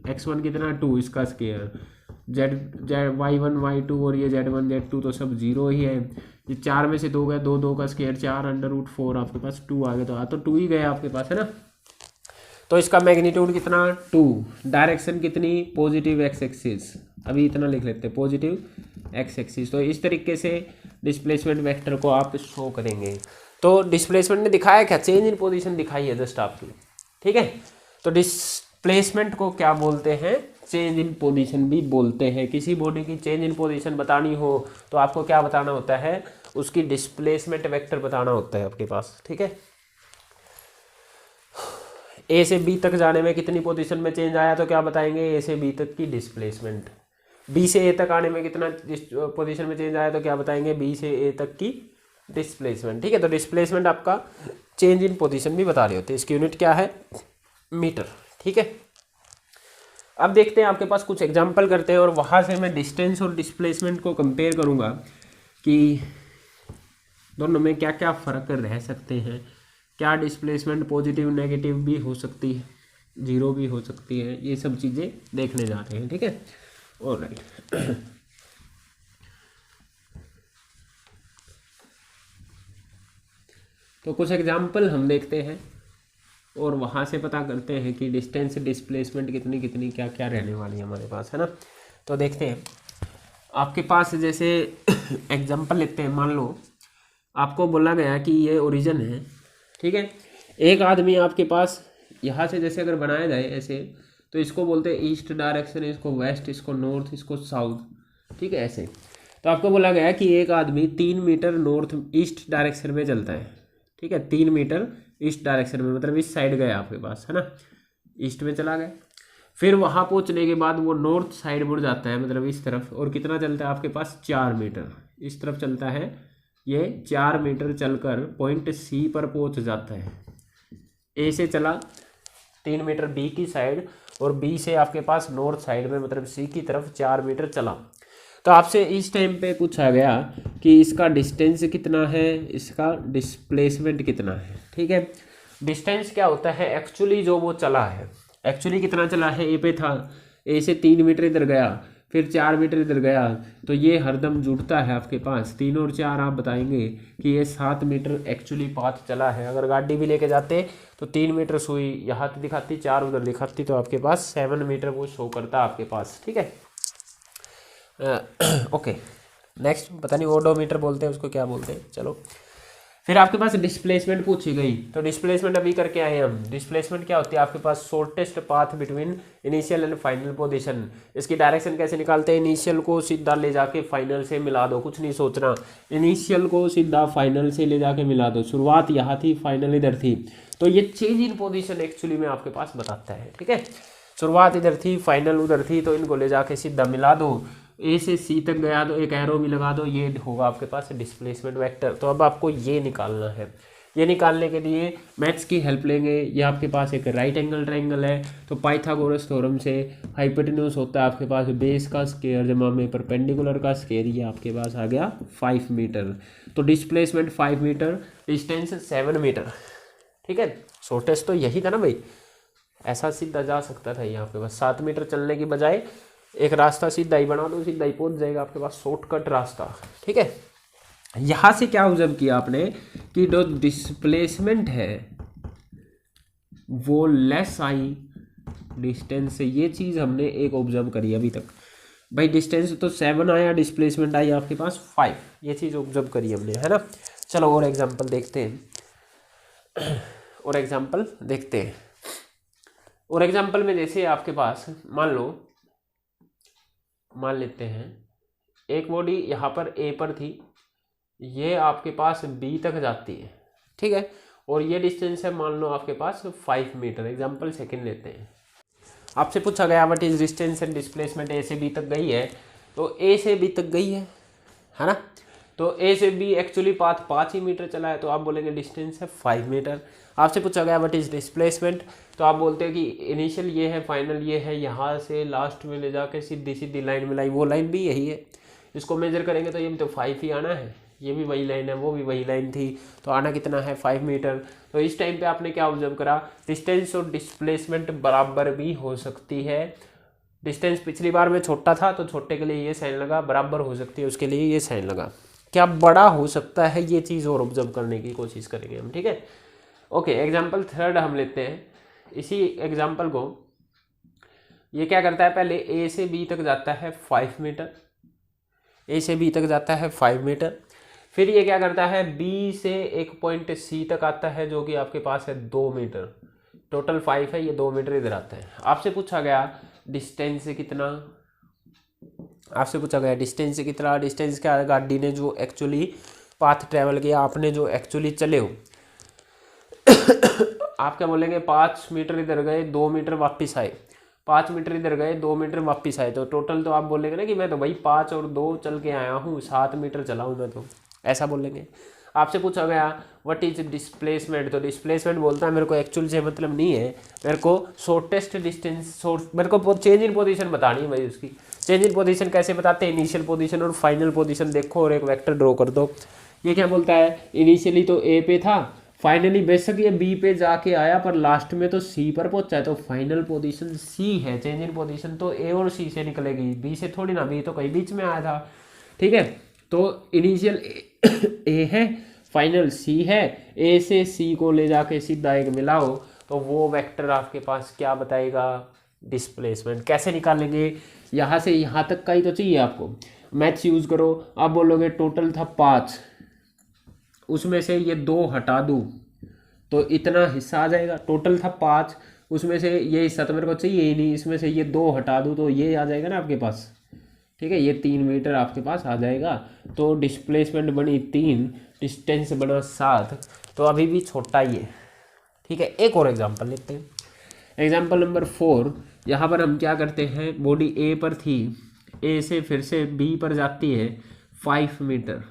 x1 कितना 2, इसका स्केयर y1 y2 और ये z1 z2 तो सब 0 ही है। ये 4 में से 2 गए, 2 2 का स्केयर 4 अंडर रूट 4, आपके पास 2 आ गया। तो तो 2 ही गए आपके पास, है ना। तो इसका मैग्नीट्यूड कितना 2, डायरेक्शन कितनी पॉजिटिव एक्स एक्सिस, अभी इतना लिख लेते हैं पॉजिटिव एक्स एक्सिस। तो इस तरीके से डिस्प्लेसमेंट वेक्टर को आप शो करेंगे। तो डिस्प्लेसमेंट ने दिखाया क्या? चेंज इन पोजीशन दिखाई है जस्ट आपकी। ठीक है, तो डिस्प्लेसमेंट को क्या बोलते हैं? चेंज इन पोजीशन भी बोलते हैं। किसी बॉडी की चेंज इन पोजीशन बतानी हो तो आपको क्या बताना होता है? उसकी डिस्प्लेसमेंट वेक्टर बताना होता है आपके पास। ठीक है, ए से बी तक जाने में कितनी पोजीशन में चेंज आया तो क्या बताएंगे? ए से बी तक की डिस्प्लेसमेंट। बी से ए तक आने में कितना पोजीशन में चेंज आया तो क्या बताएंगे? बी से ए तक की डिस्प्लेसमेंट। ठीक है, तो डिस्प्लेसमेंट आपका चेंज इन पोजीशन भी बता रहे होते हैं। इसकी यूनिट क्या है? मीटर। ठीक है, अब देखते हैं आपके पास कुछ एग्जांपल करते हैं और वहाँ से मैं डिस्टेंस और डिस्प्लेसमेंट को कंपेयर करूँगा कि दोनों में क्या क्या फ़र्क रह सकते हैं। क्या डिस्प्लेसमेंट पॉजिटिव नेगेटिव भी हो सकती है, जीरो भी हो सकती है, ये सब चीज़ें देखने जा रहे हैं। ठीक है, ऑलराइट। तो कुछ एग्जांपल हम देखते हैं और वहाँ से पता करते हैं कि डिस्टेंस डिस्प्लेसमेंट कितनी कितनी क्या क्या रहने वाली है हमारे पास, है ना। तो देखते हैं आपके पास, जैसे एग्जांपल लेते हैं। मान लो आपको बोला गया कि ये ओरिजिन है। ठीक है, एक आदमी आपके पास यहाँ से जैसे अगर बनाया जाए ऐसे, तो इसको बोलते हैं ईस्ट डायरेक्शन, इसको वेस्ट, इसको नॉर्थ, इसको साउथ। ठीक है, ऐसे। तो आपको बोला गया कि एक आदमी 3 मीटर नॉर्थ ईस्ट डायरेक्शन में चलता है। ठीक है, 3 मीटर ईस्ट डायरेक्शन में, मतलब इस साइड गया आपके पास, है ना, ईस्ट में चला गया। फिर वहाँ पहुँचने के बाद वो नॉर्थ साइड मुड़ जाता है, मतलब इस तरफ, और कितना चलता है आपके पास? 4 मीटर इस तरफ चलता है। ये 4 मीटर चलकर पॉइंट सी पर पहुँच जाता है। ए से चला 3 मीटर बी की साइड, और बी से आपके पास नॉर्थ साइड में, मतलब सी की तरफ 4 मीटर चला। तो आपसे इस टाइम पे पूछा गया कि इसका डिस्टेंस कितना है, इसका डिस्प्लेसमेंट कितना है। ठीक है, डिस्टेंस क्या होता है? एक्चुअली जो वो चला है, एक्चुअली कितना चला है? ए पे था, ए से 3 मीटर इधर गया, फिर 4 मीटर इधर गया, तो ये हरदम जुड़ता है आपके पास। 3 और 4 आप बताएंगे कि ये 7 मीटर एक्चुअली पाथ चला है। अगर गाड़ी भी लेके जाते तो 3 मीटर सुई यहाँ दिखाती, 4 उधर दिखाती, तो आपके पास 7 मीटर वो शो करता आपके पास। ठीक है, ओके। नेक्स्ट, पता नहीं ओडोमीटर बोलते हैं उसको, क्या बोलते हैं, चलो। फिर आपके पास डिस्प्लेसमेंट पूछी गई, तो डिस्प्लेसमेंट अभी करके आए हम। डिस्प्लेसमेंट क्या होती है? आपके पास shortest path between initial and final position. इसकी डायरेक्शन कैसे निकालते हैं? इनिशियल को सीधा ले जाके फाइनल से मिला दो, कुछ नहीं सोचना। इनिशियल को सीधा फाइनल से ले जाके मिला दो, शुरुआत यहाँ थी, फाइनल इधर थी। तो ये चेंज इन पोजीशन एक्चुअली में आपके पास बताता है। ठीक है, शुरुआत इधर थी, फाइनल उधर थी, तो इनको ले जाके सीधा मिला दो। ए से सी तक गया तो एक एरो भी लगा दो, ये होगा आपके पास डिस्प्लेसमेंट वेक्टर। तो अब आपको ये निकालना है। ये निकालने के लिए मैथ्स की हेल्प लेंगे। ये आपके पास एक राइट एंगल ट्रायंगल है, तो पाइथागोरस थ्योरम से हाइपोटेन्यूज होता है आपके पास बेस का स्क्वायर जमा में परपेंडिकुलर का स्क्वायर, ये आपके पास आ गया 5 मीटर। तो डिस्प्लेसमेंट 5 मीटर, डिस्टेंस 7 मीटर। ठीक है, शॉर्टेस्ट तो यही था ना भाई, ऐसा सीधा जा सकता था यहाँ पे, बस 7 मीटर चलने की बजाय एक रास्ता सीधा ही बना दो, सीधा ही पहुंच जाएगा आपके पास, शॉर्टकट रास्ता। ठीक है, यहां से क्या ऑब्जर्व किया आपने कि जो डिस्प्लेसमेंट है वो लेस आई डिस्टेंस से, ये चीज हमने एक ऑब्जर्व करी अभी तक। भाई डिस्टेंस तो 7 आया, डिस्प्लेसमेंट आई आपके पास 5, ये चीज ऑब्जर्व करी हमने, है ना। चलो और एग्जाम्पल देखते हैं, और एग्जाम्पल देखते हैं। और एग्जाम्पल में जैसे आपके पास मान लेते हैं एक बॉडी यहाँ पर ए पर थी, ये आपके पास बी तक जाती है, ठीक है, और ये डिस्टेंस है मान लो आपके पास 5 मीटर। एग्जाम्पल सेकंड लेते हैं, आपसे पूछा गया what is distance and displacement, A से बी तक गई है, तो ए से बी तक गई है ना, तो ए से बी एक्चुअली पाथ 5 ही मीटर चला है, तो आप बोलेंगे डिस्टेंस है 5 मीटर। आपसे पूछा गया व्हाट इज डिस्प्लेसमेंट, तो आप बोलते हैं कि इनिशियल ये है, फाइनल ये है, यहाँ से लास्ट में ले जाके सीधी सीधी लाइन मिलाई, वो लाइन भी यही है, इसको मेजर करेंगे तो ये भी तो 5 ही आना है, ये भी वही लाइन है, वो भी वही लाइन थी, तो आना कितना है 5 मीटर। तो इस टाइम पे आपने क्या ऑब्जर्व करा, डिस्टेंस और डिस्प्लेसमेंट बराबर भी हो सकती है। डिस्टेंस पिछली बार में छोटा था तो छोटे के लिए ये साइन लगा, बराबर हो सकती है उसके लिए ये साइन लगा, क्या बड़ा हो सकता है ये चीज़ और ऑब्जर्व करने की कोशिश करेंगे हम, ठीक है। ओके, एग्जाम्पल थर्ड हम लेते हैं। इसी एग्जाम्पल को ये क्या करता है, पहले ए से बी तक जाता है 5 मीटर, ए से बी तक जाता है 5 मीटर, फिर ये क्या करता है बी से एक पॉइंट सी तक आता है जो कि आपके पास है 2 मीटर, टोटल 5 है, ये 2 मीटर इधर आता है। आपसे पूछा गया डिस्टेंस से कितना, आपसे पूछा गया डिस्टेंस से कितना, डिस्टेंस क्या है, गाड़ी ने जो एक्चुअली पाथ ट्रेवल किया, आपने जो एक्चुअली चले हो आप क्या बोलेंगे 5 मीटर इधर गए 2 मीटर वापस आए, 5 मीटर इधर गए 2 मीटर वापस आए, तो टोटल तो आप बोलेंगे ना कि मैं तो भाई 5 और 2 चल के आया हूँ, 7 मीटर चला हूँ मैं, तो ऐसा बोलेंगे। आपसे पूछा गया व्हाट इज डिस्प्लेसमेंट, तो डिस्प्लेसमेंट बोलता है मेरे को एक्चुअल से मतलब नहीं है, मेरे को शॉर्टेस्ट डिस्टेंस, मेरे को चेंज इन पोजीशन बतानी है भाई। उसकी चेंज इन पोजीशन कैसे बताते हैं, इनिशियल पोजीशन और फाइनल पोजीशन देखो और एक वेक्टर ड्रॉ कर दो। ये क्या बोलता है, इनिशियली तो ए पे था, फाइनली बेशक ये बी पे जाके आया पर लास्ट में तो सी पर पहुंचा है, तो फाइनल पोजीशन सी है। चेंज इन पोजीशन तो ए और सी से निकलेगी, बी से थोड़ी ना, बी तो कहीं बीच में आया था, ठीक है। तो इनिशियल ए है, फाइनल सी है, ए से सी को ले जाके सीधा एक मिलाओ तो वो वेक्टर आपके पास क्या बताएगा, डिस्प्लेसमेंट। कैसे निकालेंगे, यहाँ से यहाँ तक का ही तो चाहिए आपको, मैथ्स यूज करो। आप बोलोगे टोटल था 5, उसमें से ये 2 हटा दूँ तो इतना हिस्सा आ जाएगा, टोटल था 5, उसमें से ये हिस्सा तो मेरे को चाहिए ही नहीं, इसमें से ये 2 हटा दूँ तो ये आ जाएगा ना आपके पास, ठीक है, ये 3 मीटर आपके पास आ जाएगा। तो डिस्प्लेसमेंट बनी 3, डिस्टेंस बना 7, तो अभी भी छोटा ही है, ठीक है। एक और एग्जांपल लेते हैं, एग्जांपल नंबर 4। यहाँ पर हम क्या करते हैं, बॉडी ए पर थी, ए से फिर से बी पर जाती है 5 मीटर,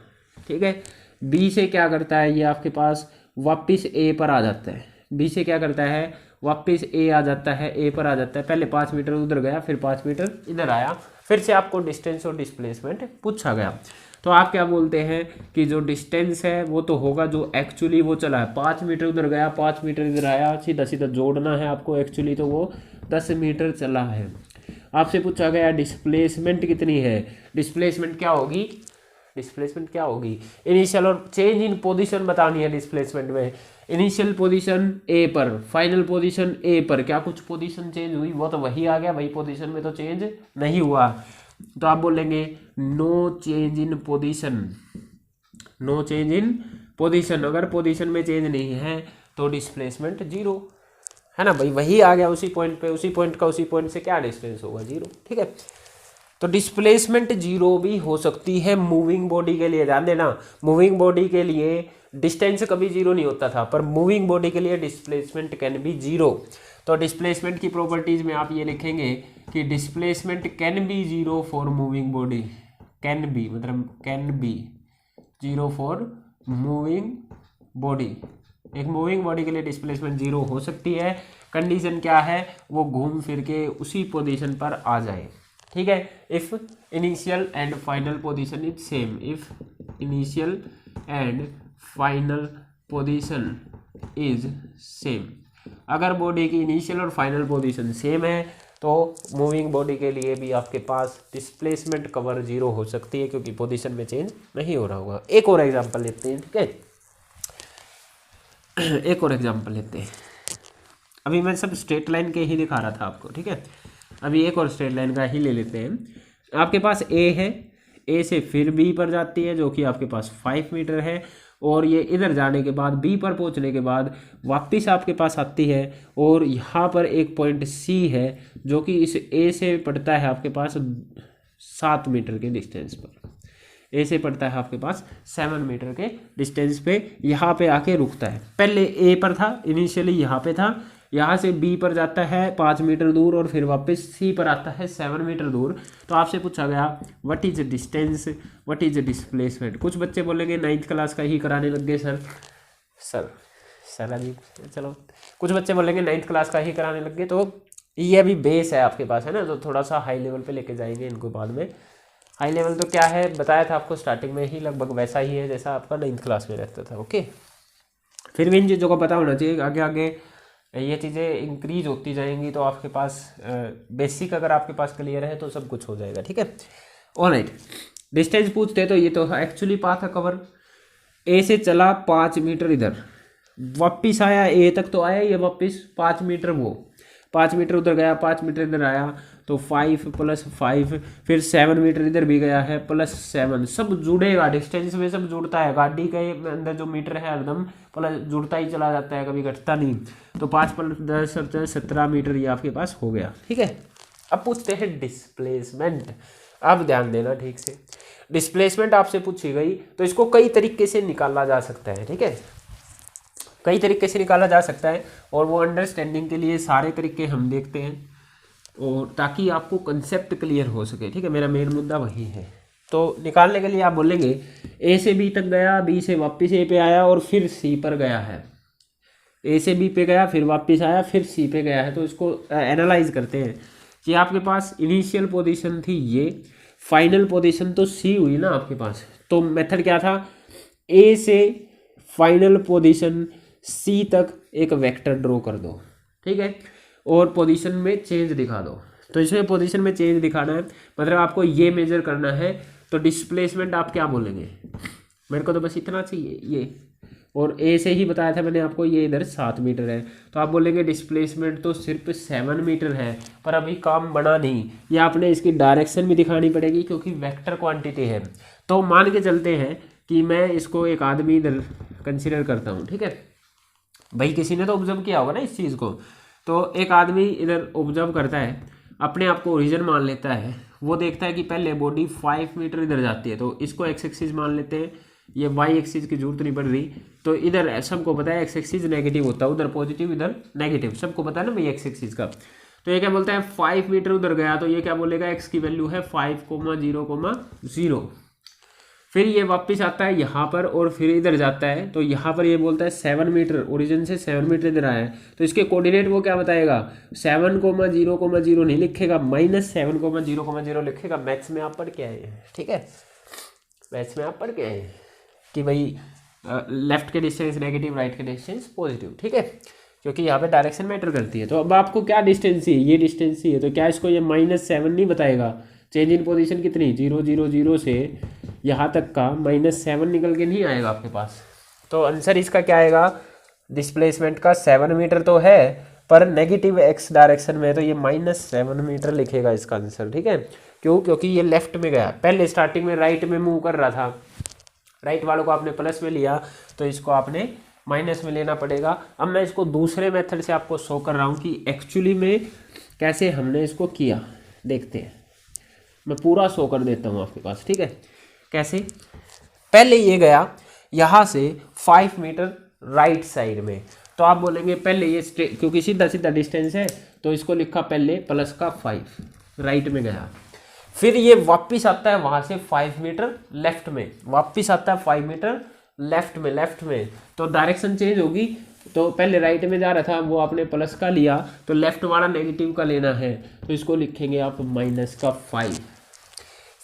ठीक है। बी से क्या करता है, ये आपके पास वापस ए पर आ जाता है, बी से क्या करता है वापस ए आ जाता है, ए पर आ जाता है, पहले 5 मीटर उधर गया फिर 5 मीटर इधर आया, फिर से आपको डिस्टेंस और डिस्प्लेसमेंट पूछा गया। तो आप क्या बोलते हैं कि जो डिस्टेंस है वो तो होगा जो एक्चुअली वो चला है, 5 मीटर उधर गया 5 मीटर इधर आया, सीधा सीधा जोड़ना है आपको, एक्चुअली तो वो 10 मीटर चला है। आपसे पूछा गया डिस्प्लेसमेंट कितनी है, डिस्प्लेसमेंट क्या होगी, डिस्प्लेसमेंट क्या होगी, इनिशियल और चेंज इन पोजीशन बतानी है डिस्प्लेसमेंट में। इनिशियल पोजीशन ए पर, फाइनल पोजीशन ए पर, क्या कुछ पोजीशन चेंज हुई, वो तो वही आ गया, वही पोजीशन में तो चेंज नहीं हुआ, तो आप बोलेंगे no change in position, no change in position. अगर पोजीशन में चेंज नहीं है तो डिस्प्लेसमेंट 0 है ना भाई, वही आ गया उसी पॉइंट पे, उसी पॉइंट का उसी पॉइंट से क्या डिस्टेंस होगा 0, ठीक है। तो डिस्प्लेसमेंट 0 भी हो सकती है मूविंग बॉडी के लिए, ध्यान देना, मूविंग बॉडी के लिए डिस्टेंस कभी 0 नहीं होता था, पर मूविंग बॉडी के लिए डिस्प्लेसमेंट कैन बी 0। तो डिस्प्लेसमेंट की प्रॉपर्टीज में आप ये लिखेंगे कि displacement can be 0 for moving body, can be मतलब can be 0 for moving body, एक मूविंग बॉडी के लिए डिस्प्लेसमेंट 0 हो सकती है। कंडीशन क्या है, वो घूम फिर के उसी पोजीशन पर आ जाए, ठीक है। If initial and final position is same, if initial and final position is same, अगर बॉडी की इनिशियल और फाइनल पोजीशन सेम है तो मूविंग बॉडी के लिए भी आपके पास डिस्प्लेसमेंट कवर 0 हो सकती है, क्योंकि पोजीशन में चेंज नहीं हो रहा होगा। एक और एग्जांपल लेते हैं, ठीक है, एक और एग्जांपल लेते हैं। अभी मैं सब स्ट्रेट लाइन के ही दिखा रहा था आपको, ठीक है, अभी एक और स्ट्रेट लाइन का ही ले लेते हैं। आपके पास ए है, ए से फिर बी पर जाती है जो कि आपके पास 5 मीटर है, और ये इधर जाने के बाद बी पर पहुंचने के बाद वापस आपके पास आती है और यहाँ पर एक पॉइंट सी है जो कि इस ए से पड़ता है आपके पास 7 मीटर के डिस्टेंस पर। ए से पड़ता है आपके पास 7 मीटर के डिस्टेंस पे, यहाँ पे आके रुकता है। पहले ए पर था, इनिशियली यहाँ पे था, यहाँ से बी पर जाता है 5 मीटर दूर और फिर वापस सी पर आता है 7 मीटर दूर। तो आपसे पूछा गया what is distance, what is displacement. कुछ बच्चे बोलेंगे 9th क्लास का ही कराने लग गए सर अभी चलो, कुछ बच्चे बोलेंगे 9th क्लास का ही कराने लग गए। तो ये अभी बेस है आपके पास, है ना, तो थोड़ा सा हाई लेवल पे लेके जाएंगे इनको बाद में। हाई लेवल तो क्या है बताया था आपको स्टार्टिंग में ही, लगभग वैसा ही है जैसा आपका 9th क्लास में रहता था। ओके, फिर भी इन चीज़ों को पता होना चाहिए, आगे आगे ये चीज़ें इंक्रीज होती जाएंगी तो आपके पास बेसिक अगर आपके पास क्लियर है तो सब कुछ हो जाएगा। ठीक है, ऑलराइट। डिस्टेंस पूछते हैं तो ये तो एक्चुअली पाथ है कवर। ए से चला 5 मीटर इधर, वापिस आया ए तक तो आया ये वापिस 5 मीटर, वो 5 मीटर उधर गया, 5 मीटर इधर आया, तो 5 + 5, फिर 7 मीटर इधर भी गया है +7, सब जुड़ेगा। डिस्टेंस में सब जुड़ता है, गाड़ी के अंदर जो मीटर है हरदम प्लस जुड़ता ही चला जाता है, कभी घटता नहीं। तो 5 + 10 = 17 मीटर ये आपके पास हो गया। ठीक है, अब पूछते हैं डिस्प्लेसमेंट। अब ध्यान देना ठीक से, डिस्प्लेसमेंट आपसे पूछी गई तो इसको कई तरीके से निकाला जा सकता है। ठीक है, कई तरीके से निकाला जा सकता है और वो अंडरस्टैंडिंग के लिए सारे तरीके हम देखते हैं और ताकि आपको कंसेप्ट क्लियर हो सके। ठीक है, मेरा मेन मुद्दा वही है। तो निकालने के लिए आप बोलेंगे ए से बी तक गया, बी से वापस ए पे आया और फिर सी पर गया है, ए से बी पे गया फिर वापस आया फिर सी पे गया है। तो इसको एनालाइज करते हैं कि आपके पास इनिशियल पोजीशन थी ये, फाइनल पोजीशन तो सी हुई ना आपके पास। तो मेथड क्या था, ए से फाइनल पोजीशन सी तक एक वेक्टर ड्रॉ कर दो। ठीक है, और पोजीशन में चेंज दिखा दो। तो इसमें पोजीशन में चेंज दिखाना है, मतलब आपको ये मेजर करना है। तो डिस्प्लेसमेंट आप क्या बोलेंगे, मेरे को तो बस इतना चाहिए ये, और ए से ही बताया था मैंने आपको ये इधर 7 मीटर है, तो आप बोलेंगे डिस्प्लेसमेंट तो सिर्फ 7 मीटर है, पर अभी काम बना नहीं, ये आपने इसकी डायरेक्शन भी दिखानी पड़ेगी क्योंकि वेक्टर क्वांटिटी है। तो मान के चलते हैं कि मैं इसको एक आदमी इधर कंसिडर करता हूँ। ठीक है भाई, किसी ने तो ऑब्जर्व किया होगा ना इस चीज़ को। तो एक आदमी इधर ऑब्जर्व करता है, अपने आप को ओरिजिन मान लेता है, वो देखता है कि पहले बॉडी 5 मीटर इधर जाती है, तो इसको एक्स एक्सिस मान लेते हैं, ये वाई एक्सिस की जरूरत नहीं पड़ रही। तो इधर सबको पता है एक्स एक्सिस नेगेटिव होता है, उधर पॉजिटिव इधर नेगेटिव, सबको पता है ना भाई एक्स एक्सिस का। तो ये क्या बोलता है 5 मीटर उधर गया, तो ये क्या बोलेगा एक्स की वैल्यू है 5,0,0। फिर ये वापस आता है यहाँ पर और फिर इधर जाता है, तो यहाँ पर ये बोलता है 7 मीटर, ओरिजिन से 7 मीटर इधर आया है, तो इसके कोऑर्डिनेट वो क्या बताएगा 7,0,0 नहीं लिखेगा, -7,0,0 लिखेगा। मैथ्स में आप पढ़ के आए हैं। ठीक है, मैथ्स में आप पढ़ के आए हैं कि भाई लेफ्ट के डिस्टेंस नेगेटिव, राइट के डिस्टेंस पॉजिटिव। ठीक है, क्योंकि यहाँ पे डायरेक्शन मैटर करती है। तो अब आपको क्या डिस्टेंस है, ये डिस्टेंस ही है, तो क्या इसको ये -7 नहीं बताएगा। चेंज इन पोजीशन कितनी 0, 0, 0 से यहाँ तक का -7 निकल के नहीं आएगा आपके पास। तो आंसर इसका क्या आएगा, डिस्प्लेसमेंट का 7 मीटर तो है पर नेगेटिव एक्स डायरेक्शन में, तो ये -7 मीटर लिखेगा इसका आंसर। ठीक है, क्यों, क्योंकि ये लेफ्ट में गया, पहले स्टार्टिंग में राइट में मूव कर रहा था, राइट वालों को आपने प्लस में लिया तो इसको आपने माइनस में लेना पड़ेगा। अब मैं इसको दूसरे मेथड से आपको शो कर रहा हूँ कि एक्चुअली में कैसे हमने इसको किया, देखते हैं। मैं पूरा शो कर देता हूँ आपके पास। ठीक है, कैसे, पहले ये गया यहाँ से 5 मीटर राइट साइड में, तो आप बोलेंगे पहले ये क्योंकि सीधा सीधा डिस्टेंस है तो इसको लिखा पहले +5 राइट में गया, फिर ये वापस आता है वहाँ से 5 मीटर लेफ्ट में, वापस आता है 5 मीटर लेफ्ट में, तो डायरेक्शन चेंज होगी। तो पहले राइट में जा रहा था, वो आपने प्लस का लिया, तो लेफ्ट वाला नेगेटिव का लेना है, तो इसको लिखेंगे आप -5।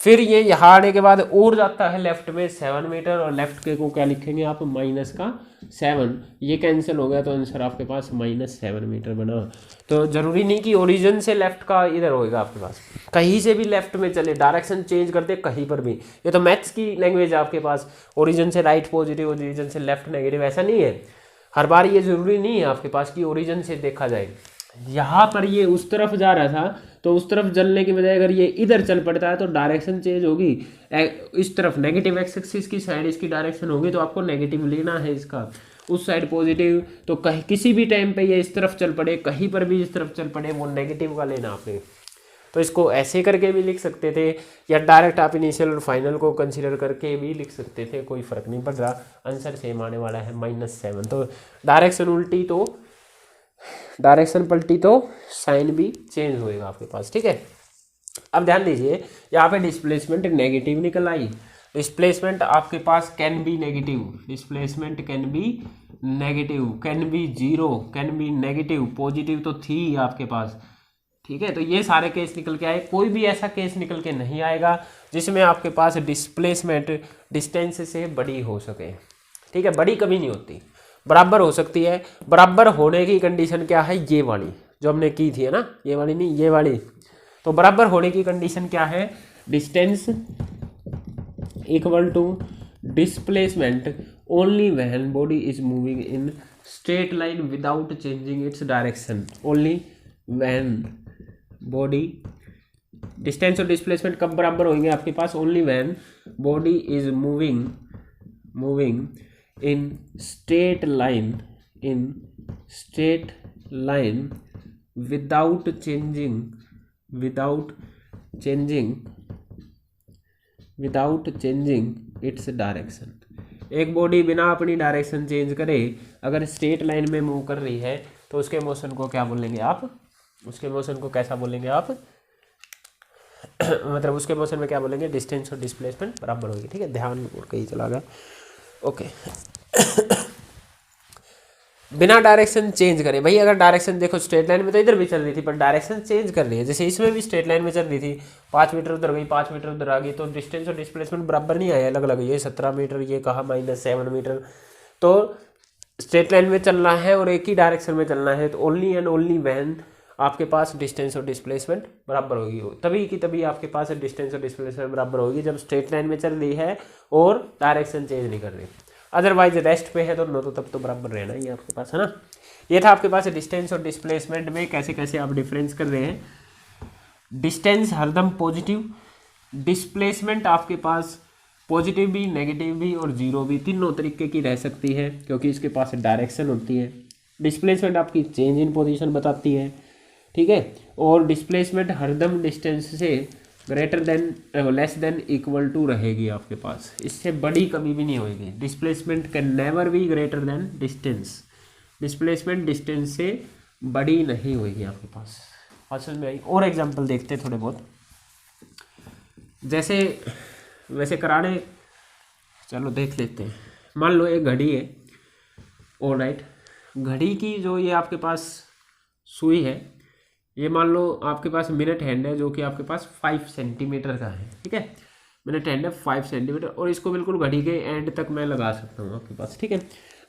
फिर ये यहाँ आने के बाद और जाता है लेफ्ट में 7 मीटर, और लेफ्ट के को क्या लिखेंगे आप -7, ये कैंसिल हो गया, तो आंसर आपके पास -7 मीटर बना। तो जरूरी नहीं कि ओरिजिन से लेफ्ट का इधर होएगा आपके पास, कहीं से भी लेफ्ट में चले, डायरेक्शन चेंज करते कहीं पर भी। ये तो मैथ्स की लैंग्वेज है आपके पास, ओरिजिन से राइट पॉजिटिव, ओरिजिन से लेफ्ट नेगेटिव, ऐसा नहीं है। हर बार ये जरूरी नहीं है आपके पास कि ओरिजिन से देखा जाए, यहाँ पर ये उस तरफ जा रहा था, तो उस तरफ चलने की बजाय अगर ये इधर चल पड़ता है तो डायरेक्शन चेंज होगी। इस तरफ नेगेटिव एक्स एक्सिस की साइड इसकी डायरेक्शन होगी, तो आपको नेगेटिव लेना है इसका, उस साइड पॉजिटिव। तो कहीं किसी भी टाइम पे ये इस तरफ चल पड़े, कहीं पर भी इस तरफ चल पड़े, वो नेगेटिव का लेना आपने। तो इसको ऐसे करके भी लिख सकते थे, या डायरेक्ट आप इनिशियल और फाइनल को कंसिडर करके भी लिख सकते थे, कोई फर्क नहीं पड़ रहा। आंसर सेम आने वाला है -7। तो डायरेक्शन उल्टी तो डायरेक्शन पलटी तो साइन भी चेंज होएगा आपके पास, ठीक है। अब ध्यान दीजिए, यहाँ पे डिस्प्लेसमेंट नेगेटिव निकल आई। डिस्प्लेसमेंट आपके पास can be negative, displacement can be negative, can be zero, can be negative, positive तो थी आपके पास, ठीक है। तो ये सारे केस निकल के आए। कोई भी ऐसा केस निकल के नहीं आएगा जिसमें आपके पास डिस्प्लेसमेंट डिस्टेंस से बड़ी हो सके, ठीक है। बड़ी कभी नहीं होती, बराबर हो सकती है। बराबर होने की कंडीशन क्या है, ये वाली जो हमने की थी, है ना, ये वाली नहीं, ये वाली। तो बराबर होने की कंडीशन क्या है, distance equal to displacement only when body is moving in straight line without changing its direction. Only when body, distance और डिस्प्लेसमेंट कब बराबर होंगे आपके पास, only when body is moving in straight line without changing its direction. एक body बिना अपनी direction change करे अगर स्ट्रेट लाइन में मूव कर रही है तो उसके मोशन को क्या बोलेंगे आप, उसके मोशन को कैसा बोलेंगे आप मतलब उसके मोशन में क्या बोलेंगे, डिस्टेंस और डिस्प्लेसमेंट बराबर होगी, ठीक है। ध्यान कहीं चला गया, ओके। बिना डायरेक्शन चेंज करे, भाई अगर डायरेक्शन देखो स्ट्रेट लाइन में तो इधर भी चल रही थी, पर डायरेक्शन चेंज कर रही है, जैसे इसमें भी स्ट्रेट लाइन में चल रही थी, 5 मीटर उधर गई, 5 मीटर उधर आ गई, तो डिस्टेंस और डिस्प्लेसमेंट बराबर नहीं आया, अलग अलग। ये 17 मीटर, ये कहा -7 मीटर। तो स्ट्रेट लाइन में चलना है और एक ही डायरेक्शन में चलना है, तो ओनली एंड ओनली व्हेन आपके पास डिस्टेंस और डिस्प्लेसमेंट बराबर होगी, तभी की तभी आपके पास डिस्टेंस और डिस्प्लेसमेंट बराबर होगी जब स्ट्रेट लाइन में चल रही है और डायरेक्शन चेंज नहीं कर रही। अदरवाइज रेस्ट पे है तो नो, तो तब तो बराबर रहना ही आपके पास, है ना। ये था आपके पास डिस्टेंस और डिस्प्लेसमेंट में कैसे कैसे आप डिफरेंस कर रहे हैं। डिस्टेंस हरदम पॉजिटिव, डिस्प्लेसमेंट आपके पास पॉजिटिव भी, नेगेटिव भी और जीरो भी, तीनों तरीके की रह सकती है क्योंकि इसके पास डायरेक्शन होती है। डिस्प्लेसमेंट आपकी चेंज इन पोजीशन बताती है, ठीक है। और डिस्प्लेसमेंट हरदम डिस्टेंस से greater than less than equal to रहेगी आपके पास, इससे बड़ी कभी भी नहीं होगी। Displacement can never be greater than distance, displacement distance से बड़ी नहीं होगी आपके पास। असल में और एग्जांपल देखते हैं थोड़े बहुत, जैसे वैसे कराने, चलो देख लेते हैं। मान लो एक घड़ी है, ऑलराइट, घड़ी की जो ये आपके पास सुई है, ये मान लो आपके पास मिनट हैंड है जो कि आपके पास 5 सेंटीमीटर का है, ठीक है। मिनट हैंड है 5 सेंटीमीटर, और इसको बिल्कुल घड़ी के एंड तक मैं लगा सकता हूँ आपके पास, ठीक है।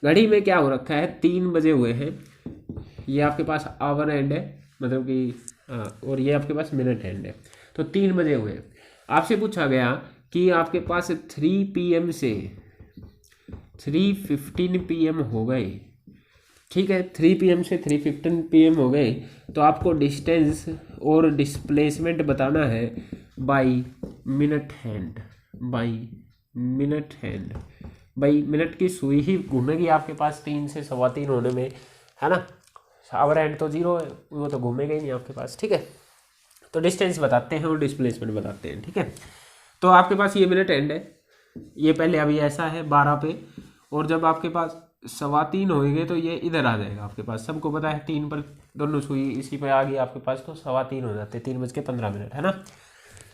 घड़ी में क्या हो रखा है, 3 बजे हुए हैं, ये आपके पास आवर हैंड है, मतलब कि और ये आपके पास मिनट हैंड है, तो 3 बजे हुए। आपसे पूछा गया कि आपके पास 3 PM से 3:15 PM हो गए, ठीक है। 3 PM से 3:15 PM हो गए, तो आपको डिस्टेंस और डिस्प्लेसमेंट बताना है by minute hand, by minute की सुई ही घूमेगी आपके पास 3 से 3:15 होने में, है ना। आवर हैंड तो 0 है, वो तो घूमेगा ही नहीं आपके पास, ठीक है। तो डिस्टेंस बताते हैं और डिस्प्लेसमेंट बताते हैं, ठीक है। तो आपके पास ये मिनट हैंड है, ये पहले अभी ऐसा है 12 पे, और जब आपके पास 3:15 होएंगे तो ये इधर आ जाएगा आपके पास। सबको पता है 3 पर दोनों सुई इसी पे आ गई आपके पास, तो 3:15 हो जाते, 3:15, है ना।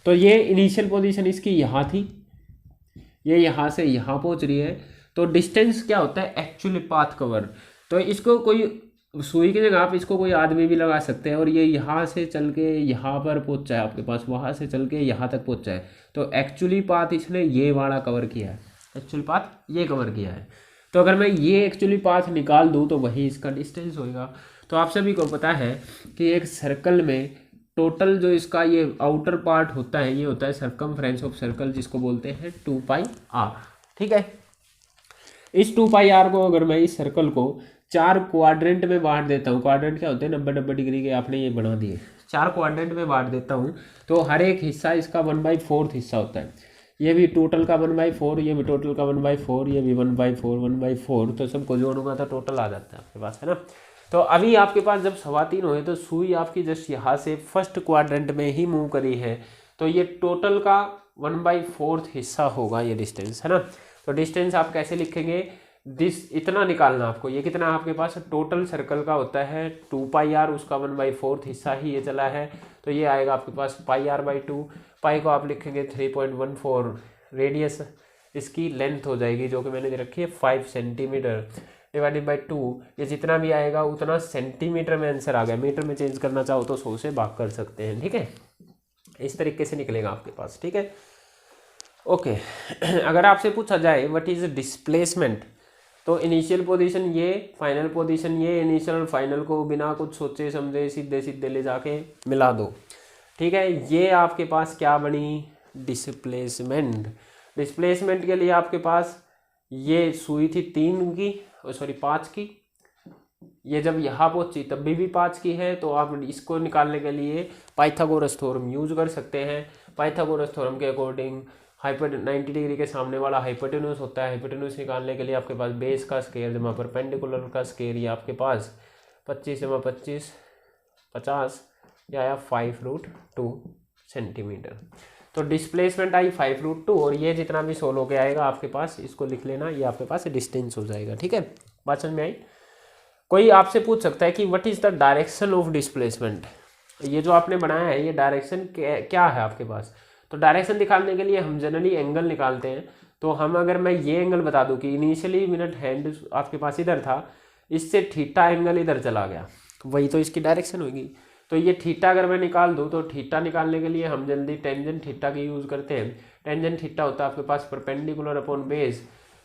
तो ये इनिशियल पोजीशन इसकी यहाँ थी, ये यहाँ से यहाँ पहुँच रही है। तो डिस्टेंस क्या होता है, एक्चुअली पाथ कवर। तो इसको कोई सुई की जगह आप इसको कोई आदमी भी लगा सकते हैं, और ये यहाँ से चल के यहाँ पर पहुँचा है आपके पास, वहाँ से चल के यहाँ तक पहुँचा है, तो एक्चुअली पाथ इसने ये वाला कवर किया है, एक्चुअली पाथ ये कवर किया है। तो अगर मैं ये एक्चुअली पाथ निकाल दूँ तो वही इसका डिस्टेंस होएगा। तो आप सभी को पता है कि एक सर्कल में टोटल जो इसका ये आउटर पार्ट होता है, ये होता है सर्कमफ्रेंस ऑफ सर्कल, जिसको बोलते हैं 2πr, ठीक है। इस 2πr को अगर मैं इस सर्कल को 4 क्वाड्रेंट में बांट देता हूँ, क्वाड्रेंट क्या होते हैं 90-90 डिग्री के, आपने ये बना दिए, 4 क्वाड्रेंट में बांट देता हूँ, तो हर एक हिस्सा इसका 1/4 हिस्सा होता है। ये भी टोटल का 1/4, ये भी टोटल का 1/4, ये भी 1/4 1/4, तो सबको जोड़ूंगा तो टोटल आ जाता है आपके पास, है ना। तो अभी आपके पास जब 3.25 हुए तो सुई आपकी जस्ट यहाँ से फर्स्ट क्वाड्रेंट में ही मूव करी है, तो ये टोटल का 1/4 हिस्सा होगा ये डिस्टेंस, है ना। तो डिस्टेंस आप कैसे लिखेंगे, इतना निकालना आपको, ये कितना आपके पास टोटल सर्कल का होता है 2πr, उसका 1/4 हिस्सा ही ये चला है, तो ये आएगा आपके पास πr/2। पाई को आप लिखेंगे 3.14, रेडियस इसकी लेंथ हो जाएगी जो कि मैंने दे रखी है 5 सेंटीमीटर, डिवाइडेड बाई 2, ये जितना भी आएगा उतना सेंटीमीटर में आंसर आ गया। मीटर में चेंज करना चाहो तो 100 से भाग कर सकते हैं, ठीक है। इस तरीके से निकलेगा आपके पास, ठीक है, ओके। अगर आपसे पूछा जाए व्हाट इज डिस्प्लेसमेंट, तो इनिशियल पोजीशन ये, फाइनल पोजीशन ये, इनिशियल और फाइनल को बिना कुछ सोचे समझे सीधे सीधे ले जाके मिला दो, ठीक है। ये आपके पास क्या बनी, डिस्प्लेसमेंट। डिस्प्लेसमेंट के लिए आपके पास ये सुई थी 5 की, ये जब यहाँ पहुंची तब भी 5 की है, तो आप इसको निकालने के लिए पाइथागोरस थ्योरम यूज कर सकते हैं। पाइथागोरस थ्योरम के अकॉर्डिंग 90 डिग्री के सामने वाला हाइपोटेन्यूस होता है, हाइपोटेन्यूस निकालने के लिए आपके पास बेस का स्क्वायर जमा परपेंडिकुलर का स्क्वायर, ये आपके पास 25 जमा 25 50, या आया 5√2 सेंटीमीटर। तो डिस्प्लेसमेंट आई 5√2, और ये जितना भी सोल्व होके आएगा आपके पास इसको लिख लेना, ये आपके पास डिस्टेंस हो जाएगा, ठीक है। बात समझ में आई। कोई आपसे पूछ सकता है कि what is the direction of displacement, ये जो आपने बनाया है ये डायरेक्शन क्या है आपके पास। तो डायरेक्शन दिखाने के लिए हम जनरली एंगल निकालते हैं, तो हम अगर मैं ये एंगल बता दूं कि इनिशियली मिनट हैंड आपके पास इधर था, इससे थीटा एंगल इधर चला गया, वही तो इसकी डायरेक्शन होगी। तो ये थीटा अगर मैं निकाल दूं, तो थीटा निकालने के लिए हम जल्दी टेंजेंट थीटा की यूज़ करते हैं। टेंजेंट थीटा होता है आपके पास परपेंडिकुलर अपॉन बेस,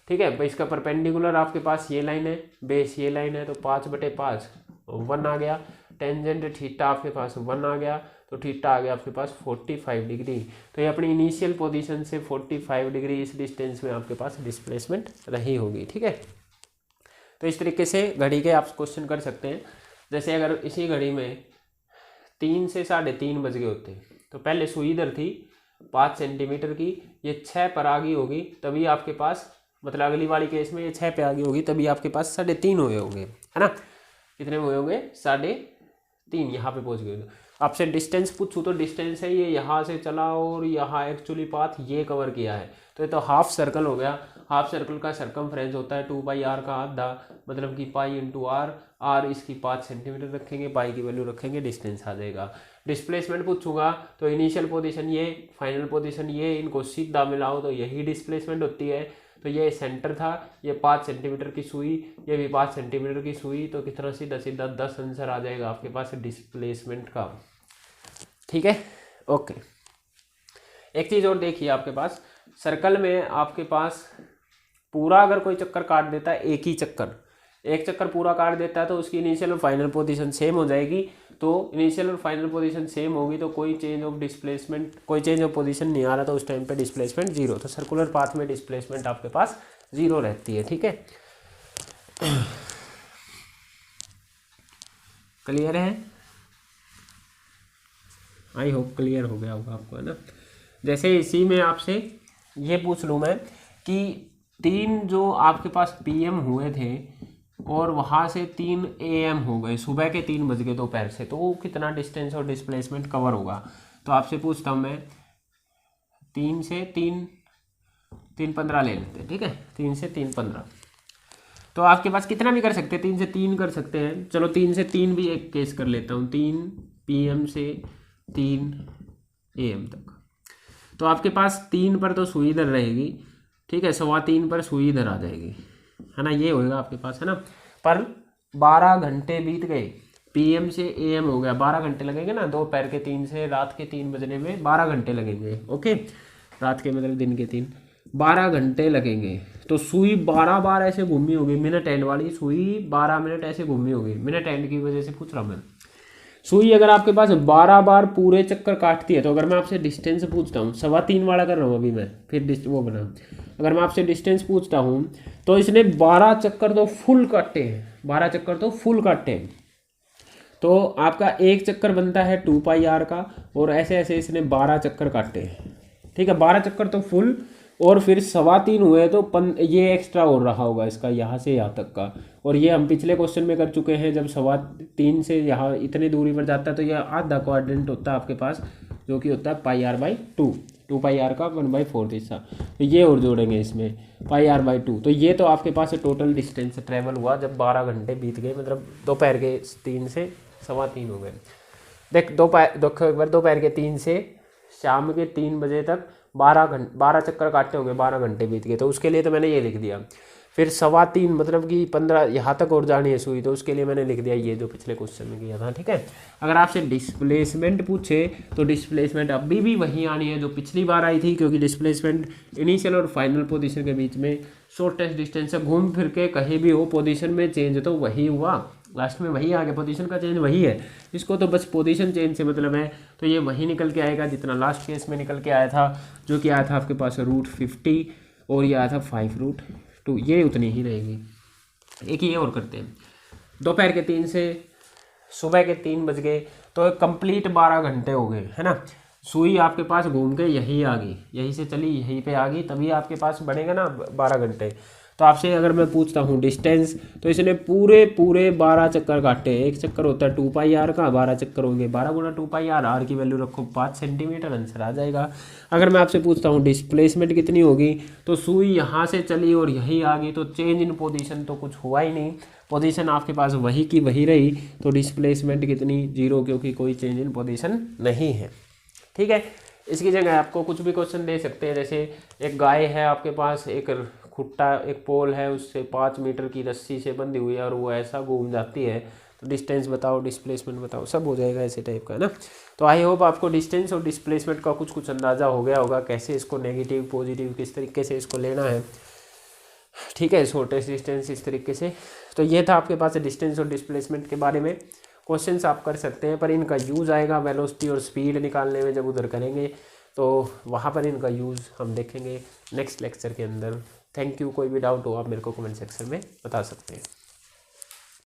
ठीक है। तो इसका परपेंडिकुलर आपके पास ये लाइन है, बेस ये लाइन है, तो 5/5 1 आ गया। टेंजेंट थीटा आपके पास 1 आ गया, तो थीटा आ गया आपके पास 45 डिग्री। तो ये अपनी इनिशियल पोजीशन से 45 डिग्री इस डिस्टेंस में आपके पास डिस्प्लेसमेंट रही होगी, ठीक है। तो इस तरीके से घड़ी के आप क्वेश्चन कर सकते हैं। जैसे अगर इसी घड़ी में 3 से 3:30 बज गए होते, तो पहले सुई इधर थी 5 सेंटीमीटर की, ये 6 पर आ गई होगी, तभी आपके पास, मतलब अगली वाली केस में ये 6 पे आ गई होगी, तभी आपके पास 3:30 हुए होंगे, है ना। कितने हुए होंगे, 3:30, यहाँ पे पहुँच गए। आपसे डिस्टेंस पूछूँ तो डिस्टेंस है ये यहाँ से चला और यहाँ एक्चुअली पाथ ये कवर किया है, तो ये तो हाफ सर्कल हो गया। हाफ सर्कल का सरकमफ्रेंस होता है 2/r का आधा, मतलब कि पाई इंटू आर इसकी 5 सेंटीमीटर रखेंगे, पाई की वैल्यू रखेंगे, डिस्टेंस आ जाएगा। डिस्प्लेसमेंट पूछूंगा तो इनिशियल पोजीशन ये, फाइनल पोजीशन ये, इनको सीधा मिलाओ तो यही डिस्प्लेसमेंट होती है। तो ये सेंटर था, ये 5 सेंटीमीटर की सुई, ये भी 5 सेंटीमीटर की सुई, तो कितना सीधा सीधा 10 आंसर आ जाएगा आपके पास डिस्प्लेसमेंट का, ठीक है, ओके। एक चीज़ और देखिए, आपके पास सर्कल में आपके पास पूरा अगर कोई चक्कर काट देता है, एक चक्कर पूरा काट देता है, तो उसकी इनिशियल और फाइनल पोजीशन सेम हो जाएगी। तो इनिशियल और फाइनल पोजीशन सेम होगी तो कोई चेंज ऑफ डिस्प्लेसमेंट, कोई चेंज ऑफ पोजीशन नहीं आ रहा, तो उस टाइम पे डिस्प्लेसमेंट 0। तो सर्कुलर पाथ में डिस्प्लेसमेंट आपके पास 0 रहती है, ठीक है। क्लियर है, आई होप क्लियर हो गया होगा आपको, है ना। जैसे इसी में आपसे ये पूछ लूँ मैं कि 3 जो आपके पास PM हुए थे और वहाँ से 3 AM हो गए, सुबह के 3 बज गए दोपहर से, तो वो कितना डिस्टेंस और डिस्प्लेसमेंट कवर होगा। तो आपसे पूछता हूँ मैं 3 से 3:15 ले लेते हैं, ठीक है, 3 से 3:15। तो आपके पास कितना भी कर सकते हैं, 3 से 3 कर सकते हैं। चलो 3 से 3 भी एक केस कर लेता हूँ, 3 PM से 3 AM तक। तो आपके पास 3 पर तो सुई इधर रहेगी, ठीक है, 3:15 पर सुई इधर आ जाएगी, है ना, ये होएगा आपके पास, है ना। पर 12 घंटे बीत गए, PM से AM हो गया, 12 घंटे लगेंगे ना, दोपहर के 3 से रात के 3 बजने में 12 घंटे लगेंगे, ओके। रात के मतलब दिन के 3, 12 घंटे लगेंगे। तो सुई 12 बार ऐसे घूमी होगी, मिनट एंड वाली सुई 12 मिनट ऐसे घूमी होगी, मिनट एंड की वजह से पूछ रहा हूँ मैं। सुई अगर आपके पास 12 बार पूरे चक्कर काटती है, तो अगर मैं आपसे डिस्टेंस पूछता हूँ, 3.25 वाला कर रहा हूँ अभी मैं, फिर वो बना, अगर मैं आपसे डिस्टेंस पूछता हूँ तो इसने 12 चक्कर तो फुल काटे हैं, 12 चक्कर तो फुल काटे हैं। तो आपका एक चक्कर बनता है 2πr का, और ऐसे ऐसे इसने 12 चक्कर काटे हैं। ठीक है, 12 चक्कर तो फुल, और फिर 3.25 हुए तो ये एक्स्ट्रा और रहा होगा इसका यहाँ से यहाँ तक का। और ये हम पिछले क्वेश्चन में कर चुके हैं, जब 3.25 से यहाँ इतनी दूरी पर जाता है तो यह आधा क्वाड्रेंट होता है आपके पास, जो कि होता है πr/2, 2πr का 1/4 हिस्सा। तो ये और जोड़ेंगे इसमें πr/2। तो ये तो आपके पास टोटल डिस्टेंस ट्रैवल हुआ जब 12 घंटे बीत गए, मतलब दोपहर के 3 से 3.25 हो गए। देख दोपहर के 3 से शाम के 3 बजे तक 12 चक्कर काटते होंगे, 12 घंटे बीत गए। तो उसके लिए तो मैंने ये लिख दिया। फिर 3.25 मतलब कि 15 यहाँ तक और जानी है सुई, तो उसके लिए मैंने लिख दिया ये जो पिछले क्वेश्चन में किया था। ठीक है, अगर आपसे डिस्प्लेसमेंट पूछे तो डिस्प्लेसमेंट अभी भी वही आनी है जो पिछली बार आई थी, क्योंकि डिस्प्लेसमेंट इनिशियल और फाइनल पोजीशन के बीच में शॉर्टेस्ट डिस्टेंस है। घूम फिर के कहीं भी हो पोजीशन में चेंज तो वही हुआ, लास्ट में वही आ गया, पोजीशन का चेंज वही है। इसको तो बस पोजीशन चेंज से मतलब है, तो ये वही निकल के आएगा जितना लास्ट केस में निकल के आया था, जो कि आया था आपके पास √50 और ये आया था 5√2, ये उतनी ही रहेगी। एक ये और करते हैं, दोपहर के 3 से सुबह के 3 बज गए तो कंप्लीट 12 घंटे हो गए, है ना। सुई आपके पास घूम के यही आ गई, यहीं से चली यहीं पे आ गई, तभी आपके पास बढ़ेगा ना 12 घंटे। तो आपसे अगर मैं पूछता हूँ डिस्टेंस, तो इसने पूरे 12 चक्कर काटे। एक चक्कर होता है 2πr का, 12 चक्कर होंगे 12 गुना 2πr, आर की वैल्यू रखो 5 सेंटीमीटर, आंसर आ जाएगा। अगर मैं आपसे पूछता हूँ डिस्प्लेसमेंट कितनी होगी, तो सुई यहाँ से चली और यही आ गई, तो चेंज इन पोजीशन तो कुछ हुआ ही नहीं, पोजीशन आपके पास वही की वही रही। तो डिस्प्लेसमेंट कितनी, 0, क्योंकि कोई चेंज इन पोजीशन नहीं है। ठीक है, इसकी जगह आपको कुछ भी क्वेश्चन दे सकते हैं, जैसे एक गाय है आपके पास, एक खुट्टा एक पोल है, उससे 5 मीटर की रस्सी से बंधी हुई है और वो ऐसा घूम जाती है, तो डिस्टेंस बताओ, डिस्प्लेसमेंट बताओ, सब हो जाएगा ऐसे टाइप का, है ना। तो आई होप आपको डिस्टेंस और डिस्प्लेसमेंट का कुछ अंदाज़ा हो गया होगा, कैसे इसको नेगेटिव पॉजिटिव किस तरीके से इसको लेना है। ठीक है, शॉर्टेस्ट डिस्टेंस इस तरीके से। तो ये था आपके पास डिस्टेंस और डिस्प्लेसमेंट के बारे में क्वेश्चंस आप कर सकते हैं, पर इनका यूज़ आएगा वेलोसिटी और स्पीड निकालने में, जब उधर करेंगे तो वहाँ पर इनका यूज़ हम देखेंगे नेक्स्ट लेक्चर के अंदर। Thank you. कोई भी डाउट हो आप मेरे को कमेंट सेक्शन में बता सकते हैं।